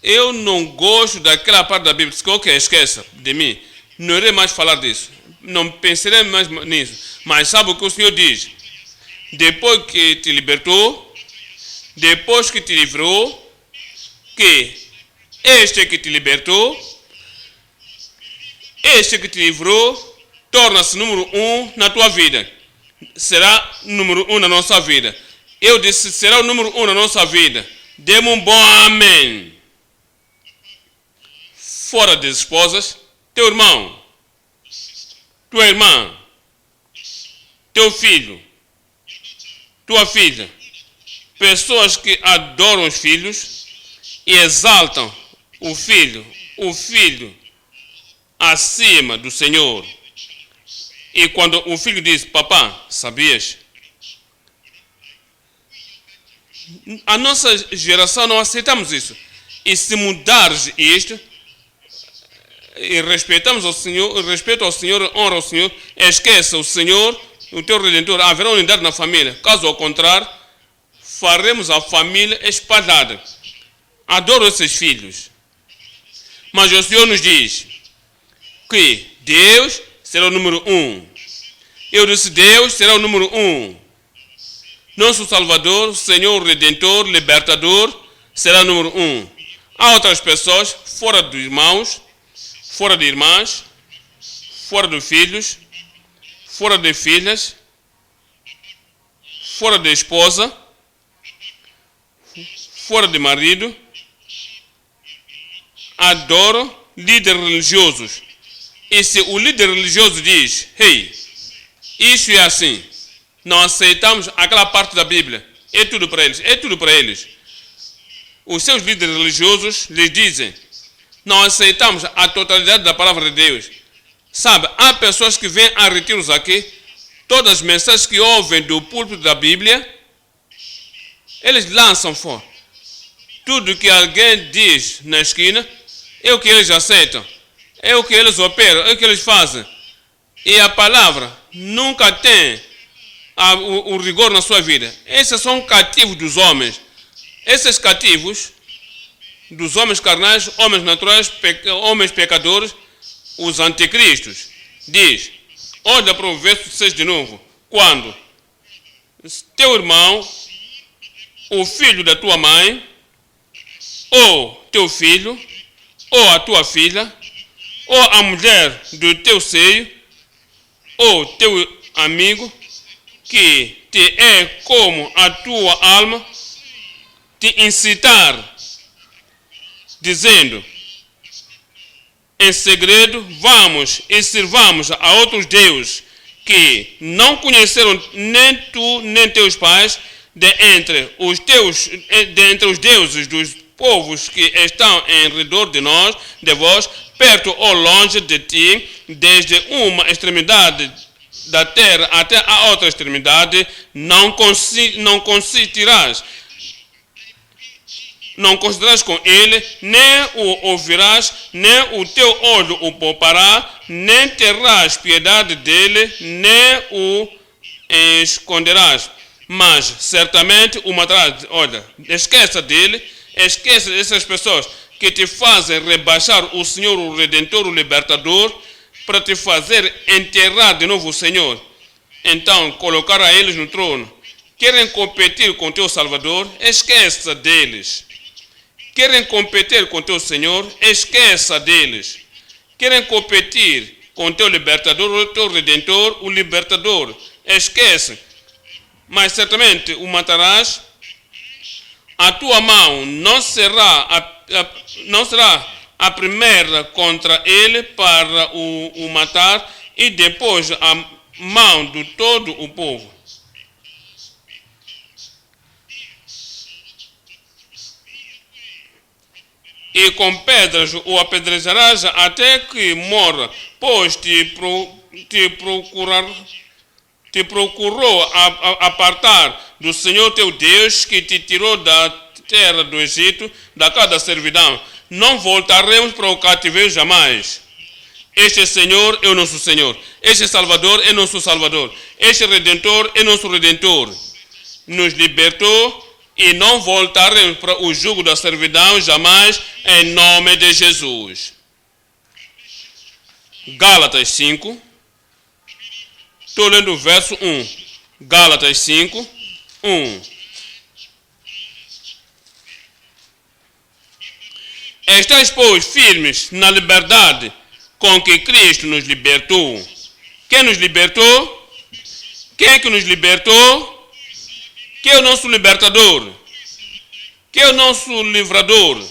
Eu não gosto daquela parte da Bíblia, diz que ok, esqueça de mim, não irei mais falar disso, não pensarei mais nisso, mas sabe o que o Senhor diz? Depois que te libertou, depois que te livrou, que este que te libertou, este que te livrou, torna-se número 1 na tua vida. Será número 1 na nossa vida. Eu disse, será o número 1 na nossa vida. Dê-me um bom amém. Fora das esposas, teu irmão, tua irmã, teu filho, tua filha. Pessoas que adoram os filhos e exaltam o filho acima do Senhor. E quando o filho diz, papá, sabias? A nossa geração não aceitamos isso. E se mudares isto, e respeitamos ao Senhor, respeito ao Senhor, honra ao Senhor, esqueça o Senhor, o teu Redentor, haverá unidade na família. Caso ao contrário, faremos a família espalhada. Adoro esses filhos. Mas o Senhor nos diz que Deus será o número 1. Eu disse, Deus será o número 1. Nosso Salvador, Senhor Redentor, Libertador, será o número 1. Há outras pessoas, fora dos irmãos, fora de irmãs, fora de filhos, fora de filhas, fora de esposa, fora de marido, adoram líderes religiosos. E se o líder religioso diz, hey, isso é assim, não aceitamos aquela parte da Bíblia, é tudo para eles, é tudo para eles. Os seus líderes religiosos lhes dizem, não aceitamos a totalidade da palavra de Deus. Sabe, há pessoas que vêm a retiros aqui, todas as mensagens que ouvem do púlpito da Bíblia, eles lançam fora. Tudo que alguém diz na esquina, é o que eles aceitam, é o que eles operam, é o que eles fazem. E a palavra nunca tem o rigor na sua vida. Esses são cativos dos homens. Esses cativos dos homens carnais, homens naturais, homens pecadores, os anticristos. Diz, olha para o verso 6 de novo. Quando teu irmão, o filho da tua mãe, ou teu filho, ou a tua filha, ou a mulher do teu seio, ou teu amigo, que te é como a tua alma, te incitar, dizendo, em segredo, vamos e sirvamos a outros deuses, que não conheceram nem tu, nem teus pais, de entre os deuses dos povos que estão em redor de nós, de vós, perto ou longe de ti, desde uma extremidade da terra até a outra extremidade, não consentirás com ele, nem o ouvirás, nem o teu olho o poupará, nem terás piedade dele, nem o esconderás. Mas certamente o matarás. Olha, esqueça dele, esqueça dessas pessoas que te fazem rebaixar o Senhor, o Redentor, o Libertador, para te fazer enterrar de novo o Senhor. Então, colocar a eles no trono. Querem competir com teu Salvador? Esqueça deles. Querem competir com teu Senhor? Esqueça deles. Querem competir com teu libertador, o teu redentor, o libertador? Esquece. Mas certamente o matarás. A tua mão não será a primeira contra ele para o matar, e depois a mão de todo o povo. E com pedras o apedrejarás até que morra, pois te procurou apartar do Senhor teu Deus, que te tirou da terra do Egito, da casa da servidão. Não voltaremos para o cativeiro jamais. Este Senhor é o nosso Senhor. Este Salvador é nosso Salvador. Este Redentor é nosso Redentor. Nos libertou e não voltaremos para o jugo da servidão jamais, em nome de Jesus. Gálatas 5. Estou lendo o verso 1. Gálatas 5, 1. Estais, pois, firmes na liberdade com que Cristo nos libertou. Quem nos libertou? Quem é que nos libertou? Quem é o nosso libertador? Quem é o nosso livrador?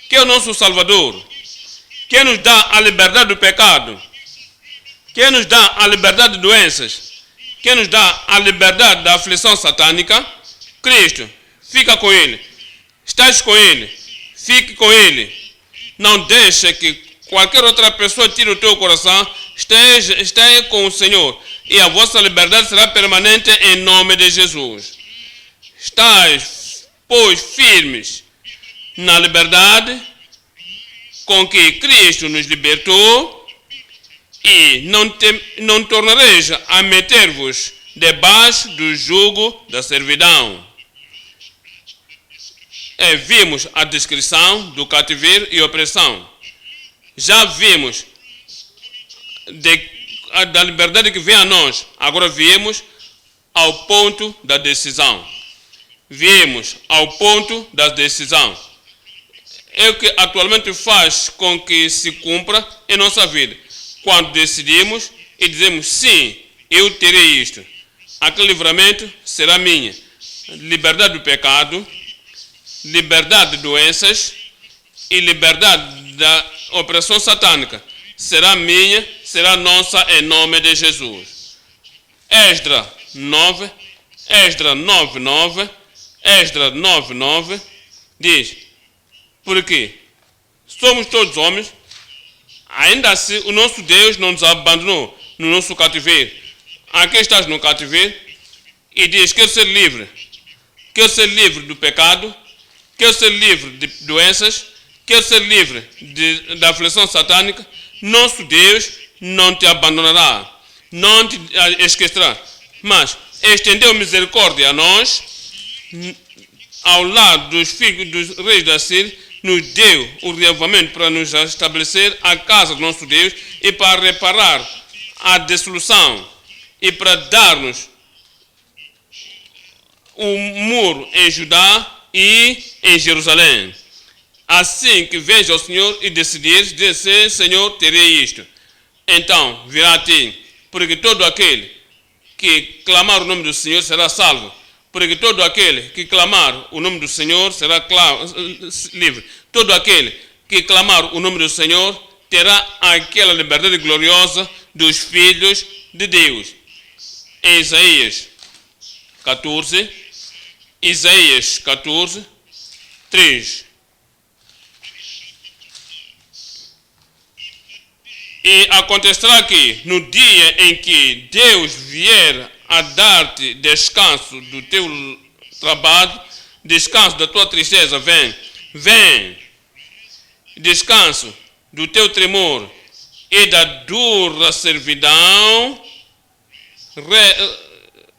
Quem é o nosso salvador? Quem nos dá a liberdade do pecado? Quem nos dá a liberdade de doenças? Quem nos dá a liberdade da aflição satânica? Cristo. Fica com Ele. Estás com Ele. Fique com Ele. Não deixe que qualquer outra pessoa tire o teu coração. Esteja com o Senhor. E a vossa liberdade será permanente em nome de Jesus. Estais, pois, firmes na liberdade com que Cristo nos libertou, e não tornareis a meter-vos debaixo do jugo da servidão. Vimos a descrição do cativeiro e opressão. Já vimos da liberdade que vem a nós. Agora viemos ao ponto da decisão. Viemos ao ponto da decisão. É o que atualmente faz com que se cumpra em nossa vida. Quando decidimos e dizemos, sim, eu terei isto. Aquele livramento será minha. Liberdade do pecado, liberdade de doenças e liberdade da opressão satânica será minha, será nossa em nome de Jesus. Esdras 9, 9 diz, porque somos todos homens. Ainda assim, o nosso Deus não nos abandonou no nosso cativeiro. Aqui estás no cativeiro e diz, quero ser livre. Quero ser livre do pecado. Quero ser livre de doenças. Quero ser livre da aflição satânica. Nosso Deus não te abandonará. Não te esquecerá. Mas estendeu misericórdia a nós, ao lado dos filhos dos reis da Síria, nos deu o reavivamento para nos estabelecer a casa do nosso Deus e para reparar a dissolução e para dar-nos o muro em Judá e em Jerusalém. Assim que veja o Senhor e decidir, dizer, Senhor, terei isto. Então virá a ti, porque todo aquele que clamar o nome do Senhor será salvo. Porque todo aquele que clamar o nome do Senhor será livre. Todo aquele que clamar o nome do Senhor terá aquela liberdade gloriosa dos filhos de Deus. Em Isaías 14, 3. E acontecerá que no dia em que Deus vier a dar-te descanso do teu trabalho, descanso da tua tristeza, vem, descanso do teu tremor e da dura servidão,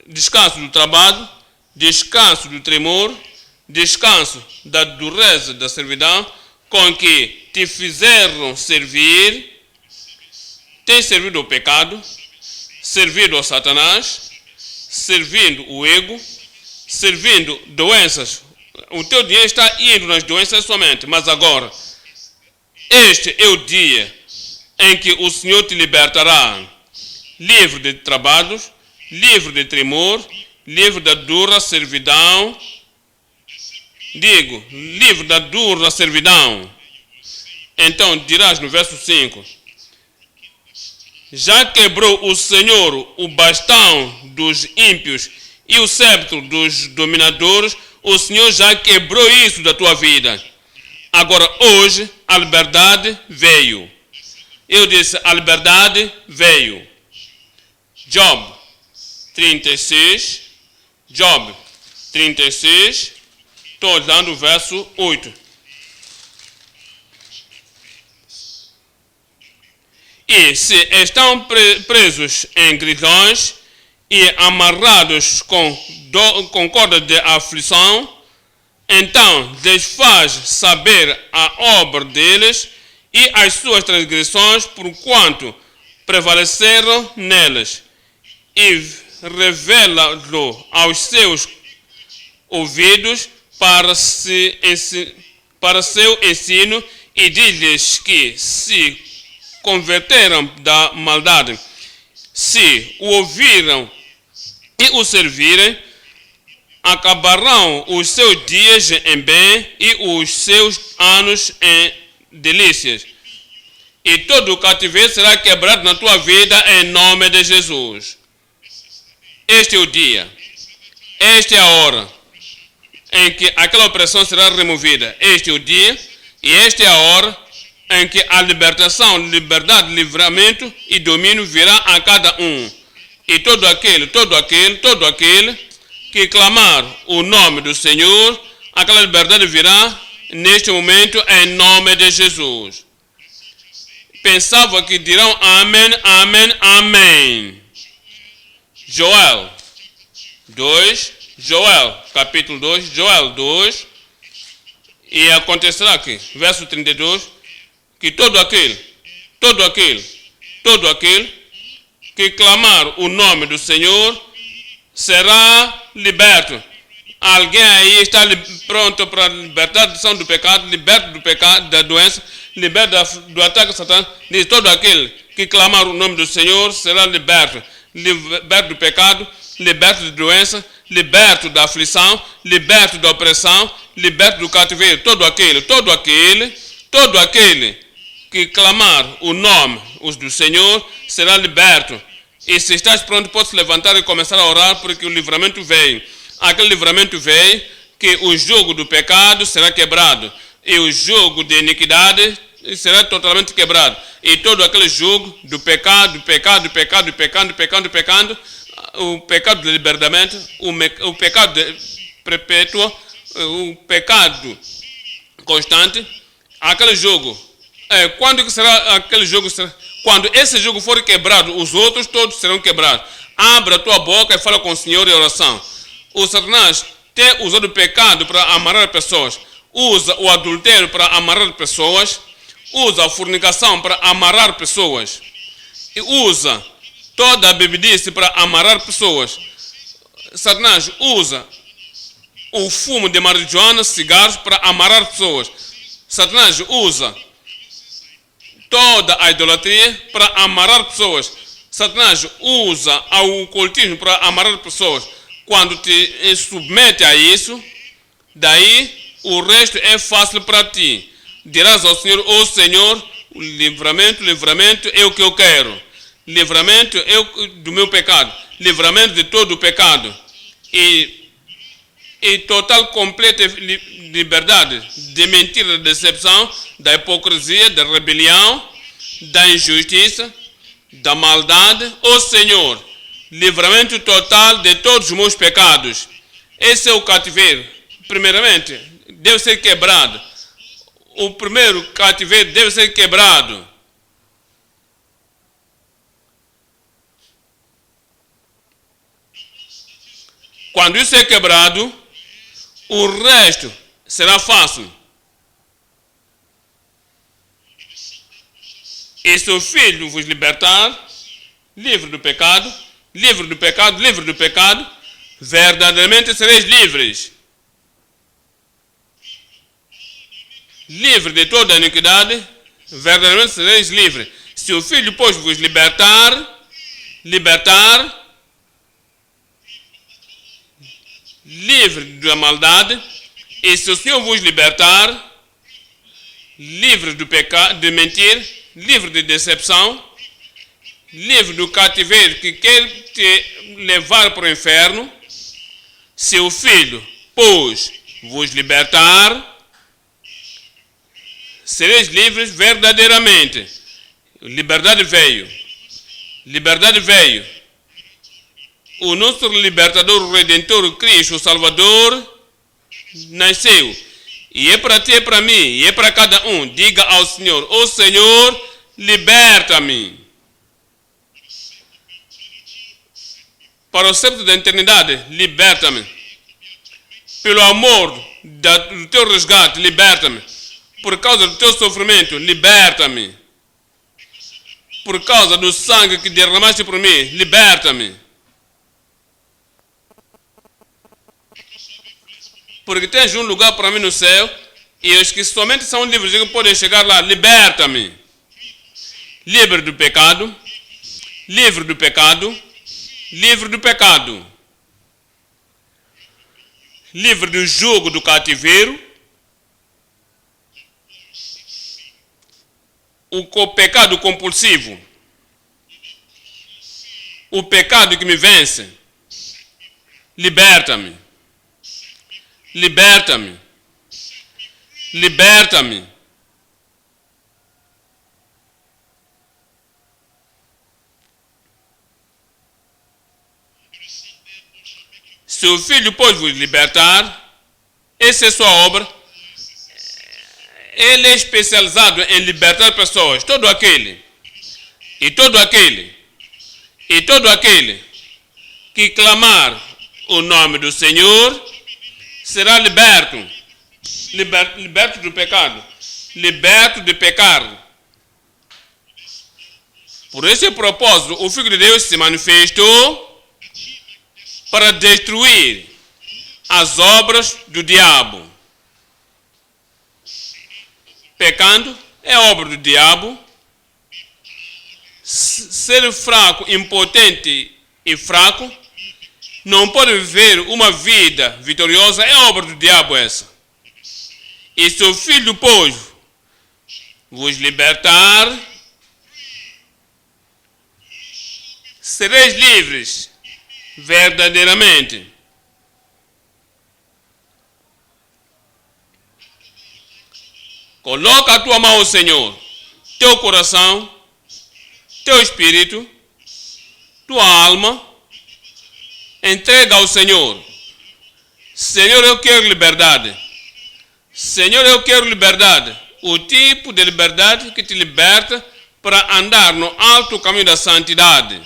descanso do trabalho, descanso do tremor, descanso da dureza da servidão, com que te fizeram servir, tens servido ao pecado, servido ao Satanás, servindo o ego, servindo doenças. O teu dinheiro está indo nas doenças somente. Mas agora, este é o dia em que o Senhor te libertará. Livre de trabalhos, livre de tremor, livre da dura servidão. Digo, livre da dura servidão. Então dirás no verso 5: já quebrou o Senhor o bastão dos ímpios e o cetro dos dominadores. O Senhor já quebrou isso da tua vida. Agora, hoje, a liberdade veio. Eu disse, a liberdade veio. Job 36. Job 36. Estou dando o verso 8. E se estão presos em grilhões e amarrados com cordas de aflição, então lhes faz saber a obra deles e as suas transgressões, porquanto prevaleceram nelas, e revela-lo aos seus ouvidos para seu ensino, e diz-lhes que se converteram da maldade, se o ouviram e o servirem, acabarão os seus dias em bem e os seus anos em delícias. E todo o cativeiro será quebrado na tua vida em nome de Jesus. Este é o dia. Esta é a hora em que aquela opressão será removida. Este é o dia e esta é a hora em que a libertação, liberdade, livramento e domínio virá a cada um. E todo aquele que clamar o nome do Senhor, aquela liberdade virá neste momento em nome de Jesus. Pensava que dirão amém, amém, amém. Joel 2, Joel capítulo 2, Joel 2, e acontecerá aqui, verso 32, que todo aquele que clamar o nome do Senhor será liberto. Alguém aí está pronto para a libertação do pecado, liberto do pecado, da doença, liberto do ataque de Satanás. Diz, todo aquele que clamar o nome do Senhor será liberto. Liberto do pecado, liberto da doença, liberto da aflição, liberto da opressão, liberto do cativeiro. Todo aquele que clamar o nome do Senhor será liberto. E se estás pronto, podes levantar e começar a orar, porque o livramento veio. Aquele livramento veio, que o jugo do pecado será quebrado, e o jugo de iniquidade será totalmente quebrado. E todo aquele jugo do pecado, o pecado de liberdade, o pecado perpétuo, o pecado constante, aquele jugo. Quando será aquele jugo? Quando esse jugo for quebrado, os outros todos serão quebrados. Abra a tua boca e fala com o Senhor em oração. O Satanás tem usado o pecado para amarrar pessoas. Usa o adultério para amarrar pessoas. Usa a fornicação para amarrar pessoas. E usa toda a bebidice para amarrar pessoas. Satanás usa o fumo de marijuana, cigarros para amarrar pessoas. Satanás usa toda a idolatria para amarrar pessoas. Satanás usa o ocultismo para amarrar pessoas. Quando te submete a isso, daí o resto é fácil para ti. Dirás ao Senhor, ó Senhor, livramento é o que eu quero. Livramento do meu pecado. Livramento de todo o pecado. E total, completa liberdade de mentira, da decepção, da hipocrisia, da rebelião, da injustiça, da maldade. Ó Senhor, livramento total de todos os meus pecados. Esse é o cativeiro. Primeiramente, deve ser quebrado. O primeiro cativeiro deve ser quebrado. Quando isso é quebrado, o resto será fácil. E se o Filho vos libertar, livre do pecado, verdadeiramente sereis livres. Livre de toda a iniquidade, verdadeiramente sereis livres. Se o Filho, pois, vos libertar, livre da maldade, e se o Senhor vos libertar, livre do pecado, de mentir, livre de decepção, livre do cativeiro que quer te levar para o inferno, se o Filho, pois, vos libertar, sereis livres verdadeiramente. Liberdade veio. O nosso libertador, o Redentor, Cristo, o Salvador, nasceu. E é para ti, é para mim, e é para cada um. Diga ao Senhor: ó Senhor, liberta-me. Para o sempre da eternidade, liberta-me. Pelo amor do teu resgate, liberta-me. Por causa do teu sofrimento, liberta-me. Por causa do sangue que derramaste por mim, liberta-me. Porque tens um lugar para mim no céu, e os que somente são livres que podem chegar lá, liberta-me. Livre do pecado, livre do pecado, livre do pecado. Livre do jugo do cativeiro. O pecado compulsivo, o pecado que me vence, liberta-me, liberta-me, liberta-me. Se o Filho pode vos libertar, essa é sua obra. Ele é especializado em libertar pessoas. Todo aquele que clamar o nome do Senhor será liberto. Liberto do pecado. Liberto de pecar. Por esse propósito, o Filho de Deus se manifestou para destruir as obras do diabo. Pecando é obra do diabo. Ser fraco, impotente e fraco, não pode viver uma vida vitoriosa, é obra do diabo essa. E se o Filho do Povo vos libertar, sereis livres verdadeiramente. Coloca a tua mão ao Senhor, teu coração, teu espírito, tua alma, entrega ao Senhor. Senhor, eu quero liberdade. Senhor, eu quero liberdade. O tipo de liberdade que te liberta para andar no alto caminho da santidade.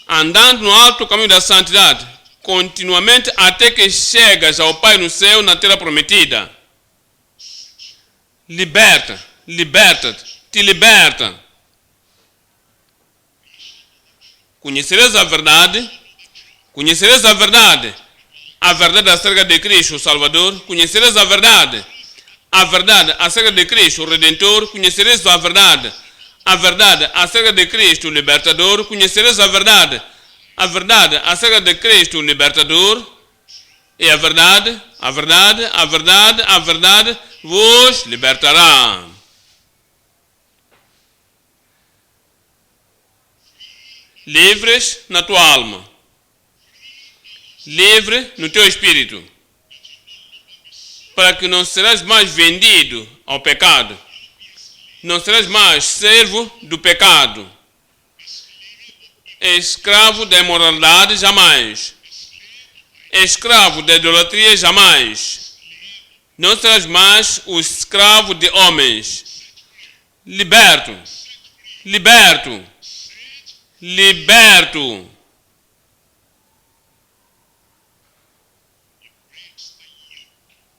Andando no alto caminho da santidade, continuamente até que chegas ao Pai no céu, na terra prometida. Te liberta. Conhecerás a verdade acerca de Cristo, o Salvador, conhecerás a verdade acerca de Cristo, o Redentor, conhecerás a verdade acerca de Cristo, o Libertador, conhecerás a verdade acerca de Cristo, o Libertador, e a verdade vos libertará. Livres na tua alma, livre no teu espírito, para que não serás mais vendido ao pecado, não serás mais servo do pecado, escravo da imoralidade jamais, escravo da idolatria jamais. Não serás mais o escravo de homens. Liberto.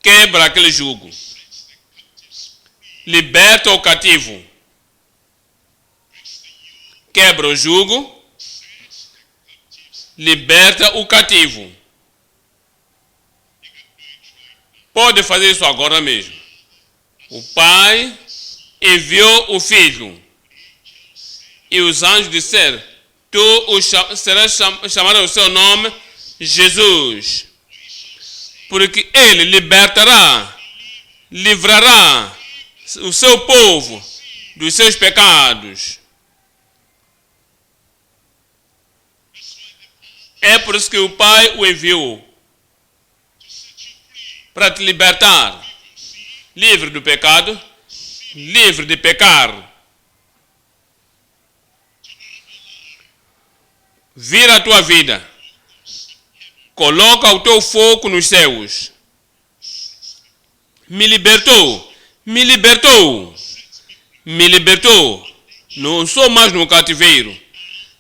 Quebra aquele jugo. Liberta o cativo. Quebra o jugo. Liberta o cativo. pode fazer isso agora mesmo. O Pai enviou o Filho. E os anjos disseram: tu serás chamado o seu nome Jesus. Porque ele livrará o seu povo dos seus pecados. É por isso que o Pai o enviou. Para te libertar. Livre do pecado. Livre de pecar. Vira a tua vida. Coloca o teu foco nos céus. Me libertou. Me libertou. Me libertou. Não sou mais no cativeiro.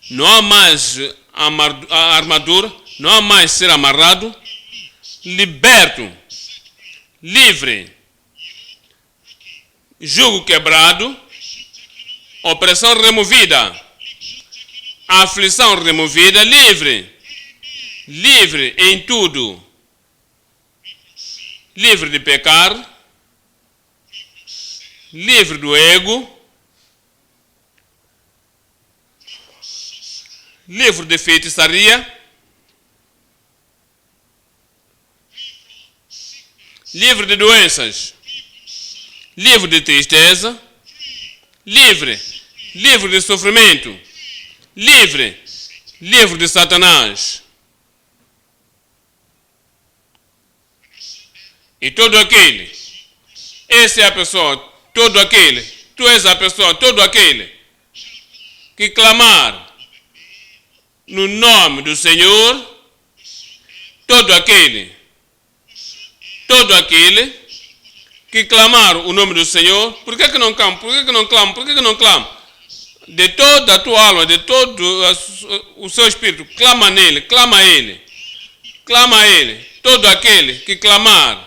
Não há mais a armadura. Não há mais ser amarrado. Liberto. Livre. Jugo quebrado. Opressão removida. Aflição removida. Livre. Livre em tudo. Livre de pecar. Livre do ego. Livre de feitiçaria. Livre de doenças. Livre de tristeza. Livre. Livre de sofrimento. Livre. Livre de Satanás. E todo aquele. Essa é a pessoa. Todo aquele. Tu és a pessoa. Todo aquele que clamar no nome do Senhor. Todo aquele que clamar o nome do Senhor. Por que não clama? Por que não clama? Por que não clama? De toda a tua alma, de todo o seu espírito, clama nele, clama a ele. Clama a ele. Todo aquele que clamar.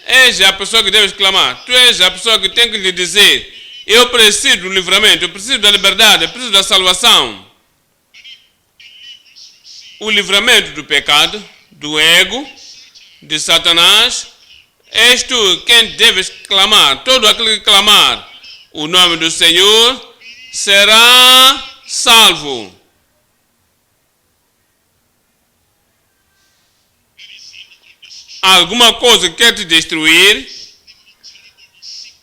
És a pessoa que deves clamar. Tu és a pessoa que tem que lhe dizer: eu preciso do livramento, eu preciso da liberdade, eu preciso da salvação. O livramento do pecado, do ego, de Satanás. És tu quem deves clamar. Todo aquele que clamar o nome do Senhor será salvo. Alguma coisa que quer te destruir,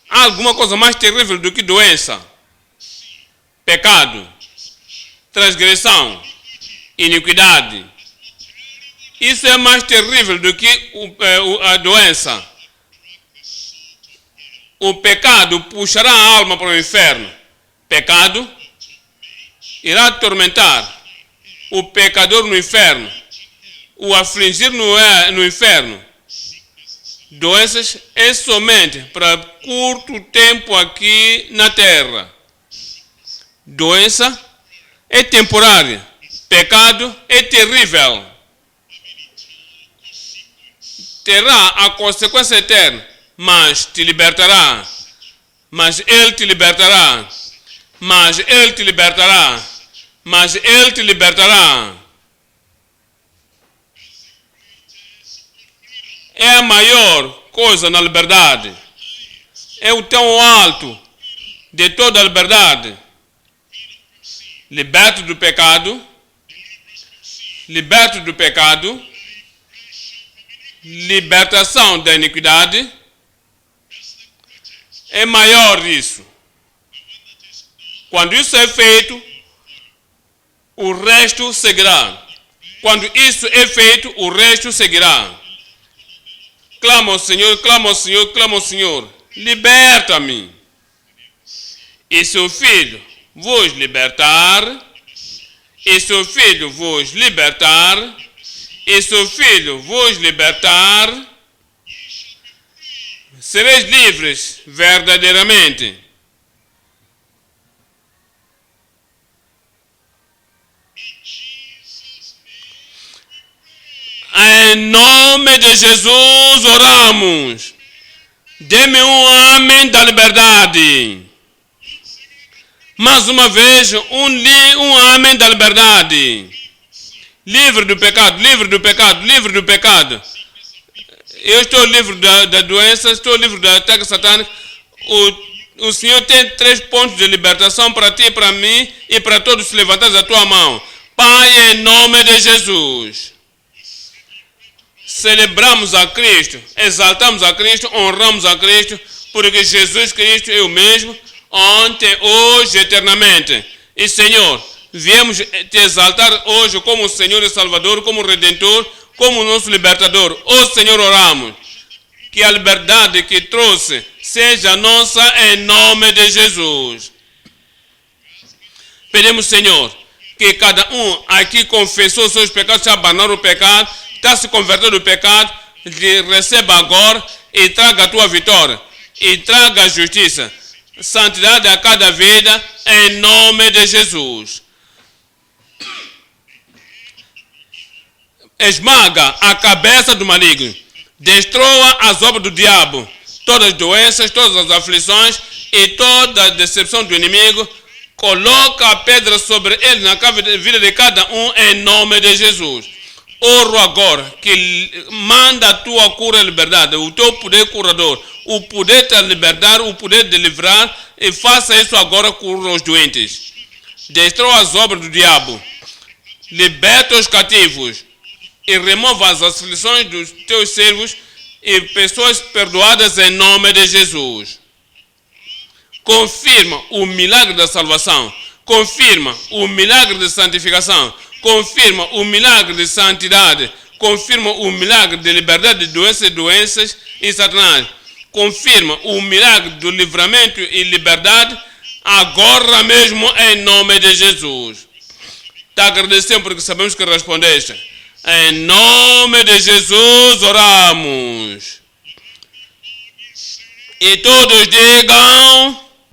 alguma coisa mais terrível do que doença, pecado, transgressão, iniquidade. Isso é mais terrível do que a doença. O pecado puxará a alma para o inferno. Pecado irá atormentar o pecador no inferno, o afligir no inferno. Doenças é somente para curto tempo aqui na terra. Doença é temporária. Pecado é terrível. Terá a consequência eterna, mas te libertará. Mas ele te libertará. Mas ele te libertará. Mas ele te libertará. É a maior coisa na liberdade. É o tão alto de toda a liberdade. Liberto do pecado. Liberto do pecado. Libertação da iniquidade. É maior isso. Quando isso é feito, o resto seguirá. Quando isso é feito, o resto seguirá. Clama ao Senhor, clama ao Senhor, clama ao Senhor. Liberta-me. E seu filho vos libertar. E seu filho vos libertar. E seu filho vos libertar. Sereis livres verdadeiramente. Em nome de Jesus oramos. Dê-me um amém da liberdade. Mais uma vez, um amém da liberdade. Livre do pecado, livre do pecado, livre do pecado. eu estou livre da doença, estou livre do ataque satânico. O Senhor tem 3 pontos de libertação para ti, para mim e para todos se levantares a tua mão. Pai, em nome de Jesus, celebramos a Cristo, exaltamos a Cristo, honramos a Cristo, porque Jesus Cristo é o mesmo, ontem, hoje, eternamente. E Senhor, viemos te exaltar hoje como Senhor e Salvador, como Redentor, como nosso libertador. Ó Senhor, oramos que a liberdade que trouxe seja nossa em nome de Jesus. Pedimos, Senhor, que cada um aqui confessou seus pecados, se abandonou o pecado, está se convertendo do pecado, receba agora e traga a tua vitória. E traga a justiça, santidade a cada vida, em nome de Jesus. Esmaga a cabeça do maligno, destrua as obras do diabo, todas as doenças, todas as aflições e toda a decepção do inimigo. Coloca a pedra sobre ele na vida de cada um, em nome de Jesus. Oro agora que manda a tua cura e liberdade, o teu poder curador, o poder de libertar, o poder de livrar, e faça isso agora com os doentes. Destrua as obras do diabo, liberta os cativos e remova as aflições dos teus servos e pessoas perdoadas em nome de Jesus. Confirma o milagre da salvação, confirma o milagre de santificação, confirma o milagre de santidade, confirma o milagre de liberdade de doenças e Satanás, confirma o milagre do livramento e liberdade, agora mesmo em nome de Jesus. Te agradecemos porque sabemos que respondeste. Em nome de Jesus oramos. E todos digam...